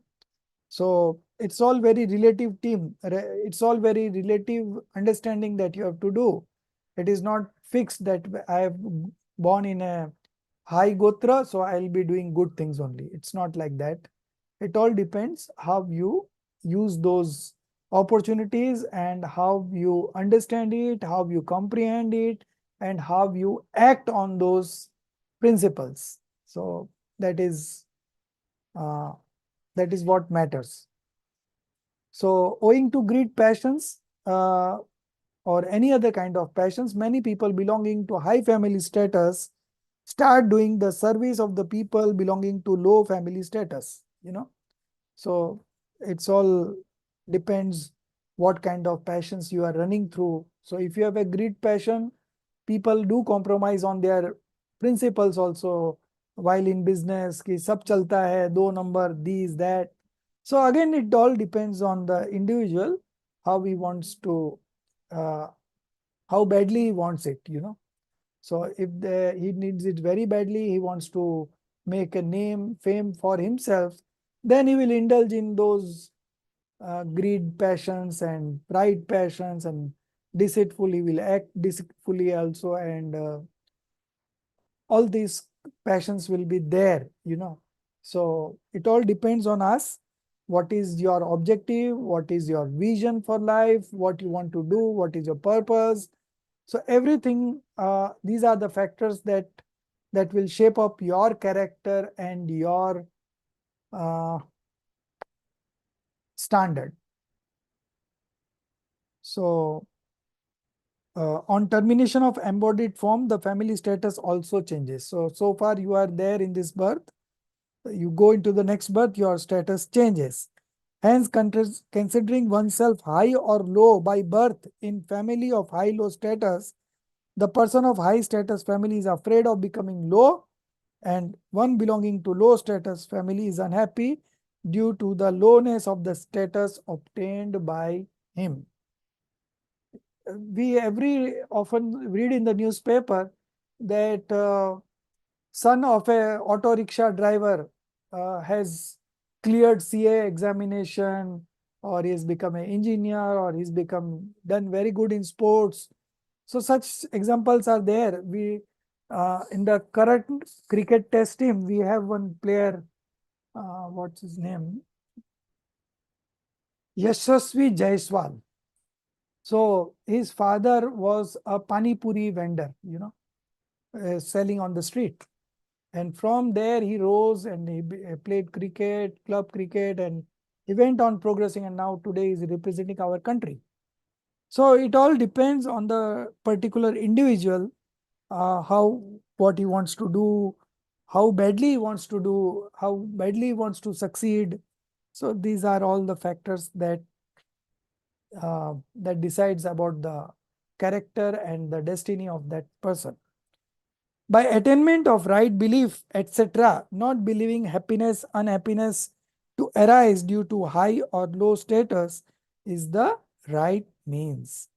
So it's all very relative team. It's all very relative understanding that you have to do. It is not fixed that I have born in a high gotra, so I'll be doing good things only. It's not like that. It all depends how you use those opportunities and how you understand it, how you comprehend it, and how you act on those principles. So that is uh, what matters. So owing to greed passions or any other kind of passions, many people belonging to high family status start doing the service of the people belonging to low family status. So it's all depends what kind of passions you are running through. So if you have a greed passion, people do compromise on their principles also while in business. Ki sab chalta hai, do number, these, that. So again, it all depends on the individual, how he wants to, how badly he wants it. So if he needs it very badly, he wants to make a name, fame for himself, then he will indulge in those greed passions and pride passions, and deceitfully will act deceitfully also, and all these passions will be there. So it all depends on us. What is your objective? What is your vision for life? What you want to do? What is your purpose? So everything, these are the factors that will shape up your character and your standard. So on termination of embodied form, the family status also changes. So far you are there in this birth. You go into the next birth, your status changes. Hence, considering oneself high or low by birth in family of high-low status, the person of high status family is afraid of becoming low, and one belonging to low status family is unhappy due to the lowness of the status obtained by him. We often read in the newspaper that son of a auto rickshaw driver has cleared CA examination, or he's become an engineer, or he's become done very good in sports. So such examples are there. We in the current cricket test team, we have one player, what's his name? Yashasvi Jaiswal. So his father was a pani puri vendor, selling on the street. And from there he rose and he played cricket, club cricket, and he went on progressing, and now today he is representing our country. So it all depends on the particular individual, what he wants to do, how badly he wants to do, how badly he wants to succeed. So these are all the factors that decides about the character and the destiny of that person. By attainment of right belief, etc., not believing happiness, unhappiness to arise due to high or low status is the right means.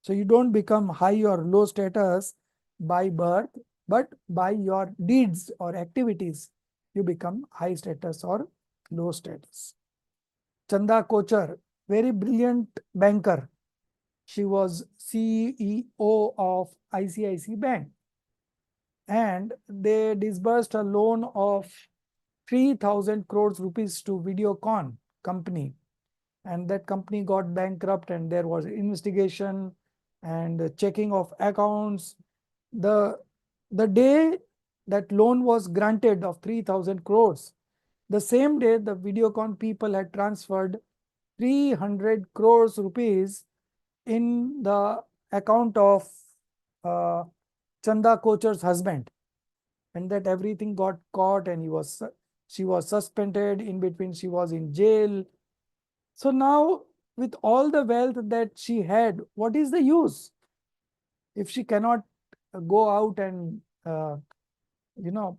So you don't become high or low status by birth, but by your deeds or activities, you become high status or low status. Chanda Kochar, very brilliant banker. She was CEO of ICICI Bank, and they disbursed a loan of 3,000 crores rupees to Videocon company, and that company got bankrupt, and there was investigation and checking of accounts, the day that loan was granted of 3,000 crores, the same day the Videocon people had transferred 300 crores rupees in the account of Chanda Kocher's husband, and that everything got caught, and she was suspended. In between, she was in jail. So now, with all the wealth that she had, what is the use if she cannot go out and you know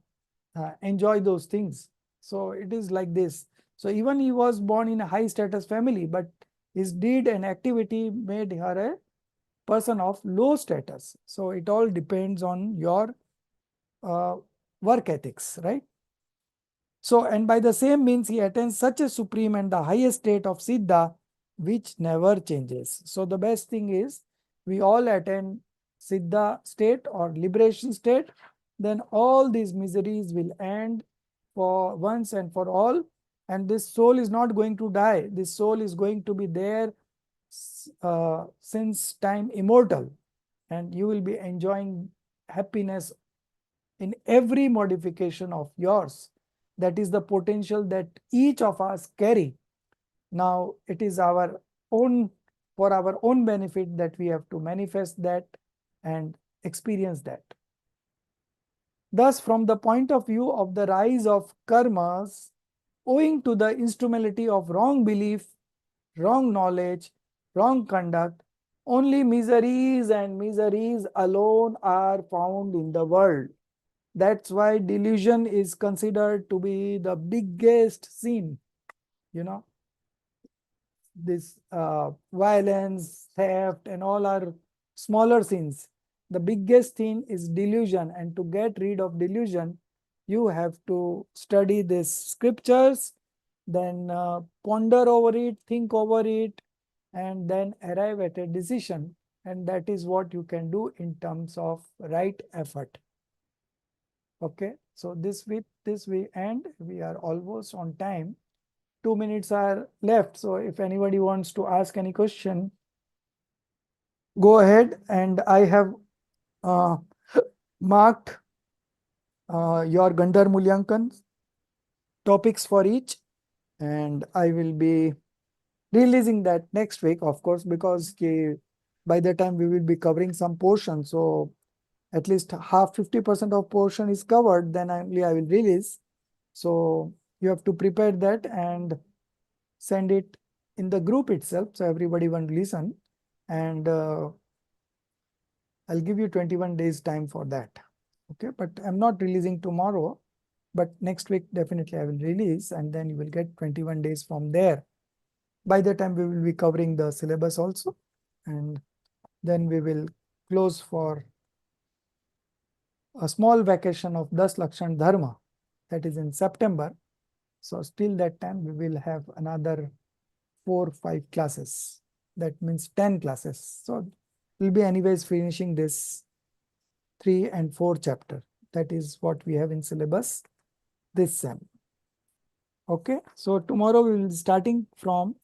enjoy those things? So it is like this. So even he was born in a high status family, but his deed and activity made her a person of low status. So it all depends on your work ethics, right? So, and by the same means, he attains such a supreme and the highest state of Siddha, which never changes. So, the best thing is we all attain Siddha state or liberation state, then all these miseries will end for once and for all. And this soul is not going to die. This soul is going to be there since time immortal. And you will be enjoying happiness in every modification of yours. That is the potential that each of us carry. Now it is our own, for our own benefit, that we have to manifest that and experience that. Thus, from the point of view of the rise of karmas, owing to the instrumentality of wrong belief, wrong knowledge, wrong conduct, only miseries and miseries alone are found in the world. That's why delusion is considered to be the biggest sin. This violence, theft, and all are smaller sins. The biggest sin is delusion, and to get rid of delusion, you have to study these scriptures, then ponder over it, think over it, and then arrive at a decision. And that is what you can do in terms of right effort. Okay, so with this we end. We are almost on time. 2 minutes are left. So if anybody wants to ask any question, go ahead. And I have marked your Gandhar Mulyankan topics for each, and I will be releasing that next week, of course, because by the time we will be covering some portion, so at least half 50% of portion is covered, then only I will release. So you have to prepare that and send it in the group itself, so everybody will listen. And I'll give you 21 days time for that. Okay, but I'm not releasing tomorrow, but next week definitely I will release, and then you will get 21 days from there. By the time we will be covering the syllabus also, and then we will close for a small vacation of Das Lakshan Dharma, that is in September. So till that time we will have another 4-5 classes. That means 10 classes. So we'll be anyways finishing this 3 and 4 chapter. That is what we have in syllabus this sem. Okay, so tomorrow we will be starting from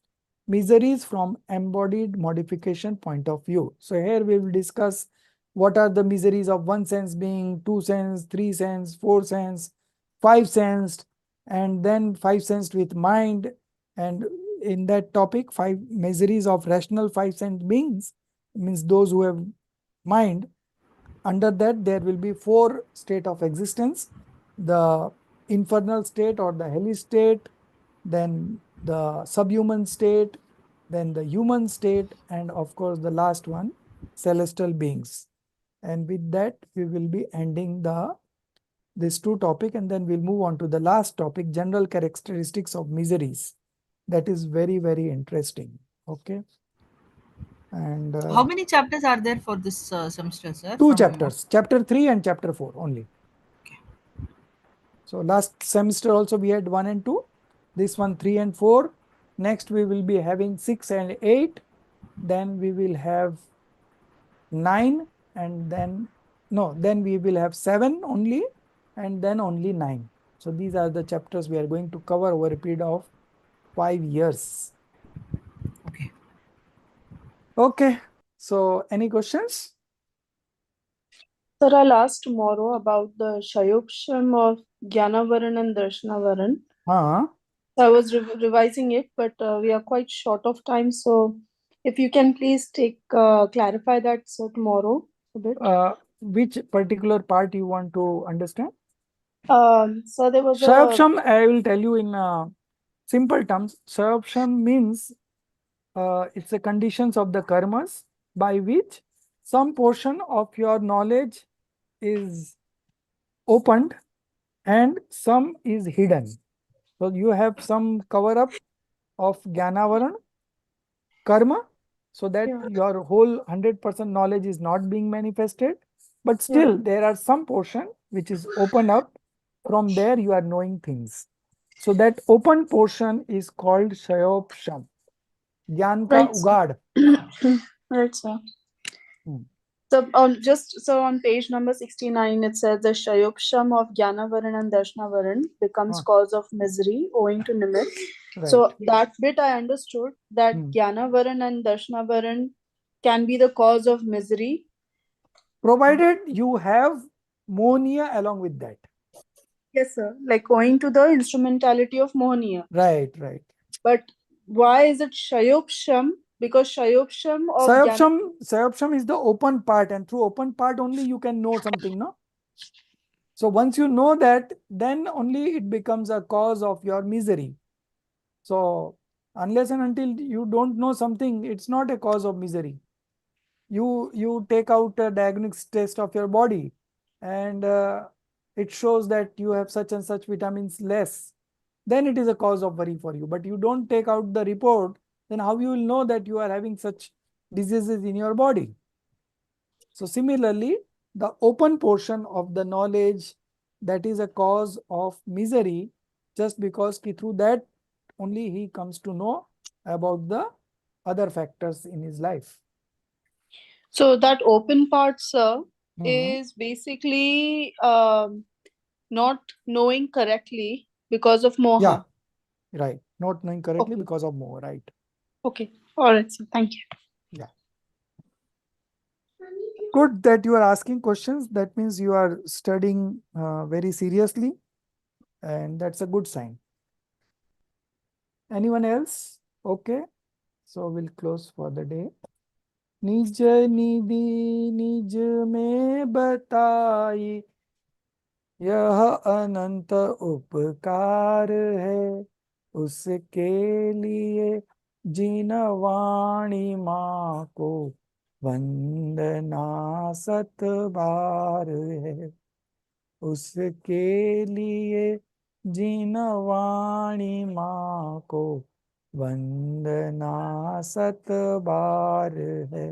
miseries from embodied modification point of view. So here we will discuss what are the miseries of 1 sense being, 2 sense, 3 sense, 4 sense, 5 sensed, and then 5 sensed with mind. And in that topic, 5 miseries of rational 5 sense beings, means those who have mind. Under that, there will be 4 state of existence: the infernal state or the hellish state, then the subhuman state, then the human state, and of course the last one, celestial beings. And with that, we will be ending this 2 topic, and then we'll move on to the last topic, general characteristics of miseries. That is very, very interesting. Okay. And How many chapters are there for this semester, sir? 2 chapters, chapter 3 and chapter 4 only. Okay. So last semester also we had 1 and 2. This one 3 and 4. Next we will be having 6 and 8. Then we will have 9, and then we will have 7 only, and then only 9. So these are the chapters we are going to cover over a period of 5 years. Okay. Okay. So any questions? Sir, I'll ask tomorrow about the Shayopsham of Jnanavaran and Darshanavaran. Huh? I was revising it, but we are quite short of time. So if you can please clarify that, sir, tomorrow a bit. Which particular part you want to understand? So there was a Shayopsham, I will tell you in simple terms. Shayopsham means it's the conditions of the karmas by which some portion of your knowledge is opened and some is hidden. So you have some cover up of Jnanavaran karma, so that Yeah. your whole 100% knowledge is not being manifested, but still there are some portion which is opened up. From there you are knowing things. So that open portion is called Shayopsham. Gyan ka Right, sir. ugad. Right, sir. Hmm. So on page number 69, it says the Shayopsham of Jnanavaran and Darshanavaran becomes cause of misery owing to Nimit. Right. So that bit I understood that Jnanavaran and Darshanavaran can be the cause of misery. Provided you have Monia along with that. Yes, sir. Like owing to the instrumentality of Mohaniya. Right, right. But why is it Shayopsham? Because Shayopsham of Sayopsham is the open part, and through open part only you can know something, no? So once you know that, then only it becomes a cause of your misery. So unless and until you don't know something, it's not a cause of misery. You take out a diagnostic test of your body, and it shows that you have such and such vitamins less, then it is a cause of worry for you. But you don't take out the report, then how you will know that you are having such diseases in your body? So similarly, the open portion of the knowledge, that is a cause of misery, just because through that only he comes to know about the other factors in his life. So that open part, sir, Mhm. is basically not knowing correctly because of moha. Yeah, right. Not knowing correctly Okay. because of more, right? Okay. All right, sir. Thank you. Yeah. Good that you are asking questions. That means you are studying very seriously, and that's a good sign. Anyone else? Okay. So we'll close for the day. निज निधि निज में बताई, यह अनंत उपकार है, उसके लिए जिन वाणी माँ को वंदना सत बार है, उसके लिए जिन वाणी माँ को वंदना सत बार है।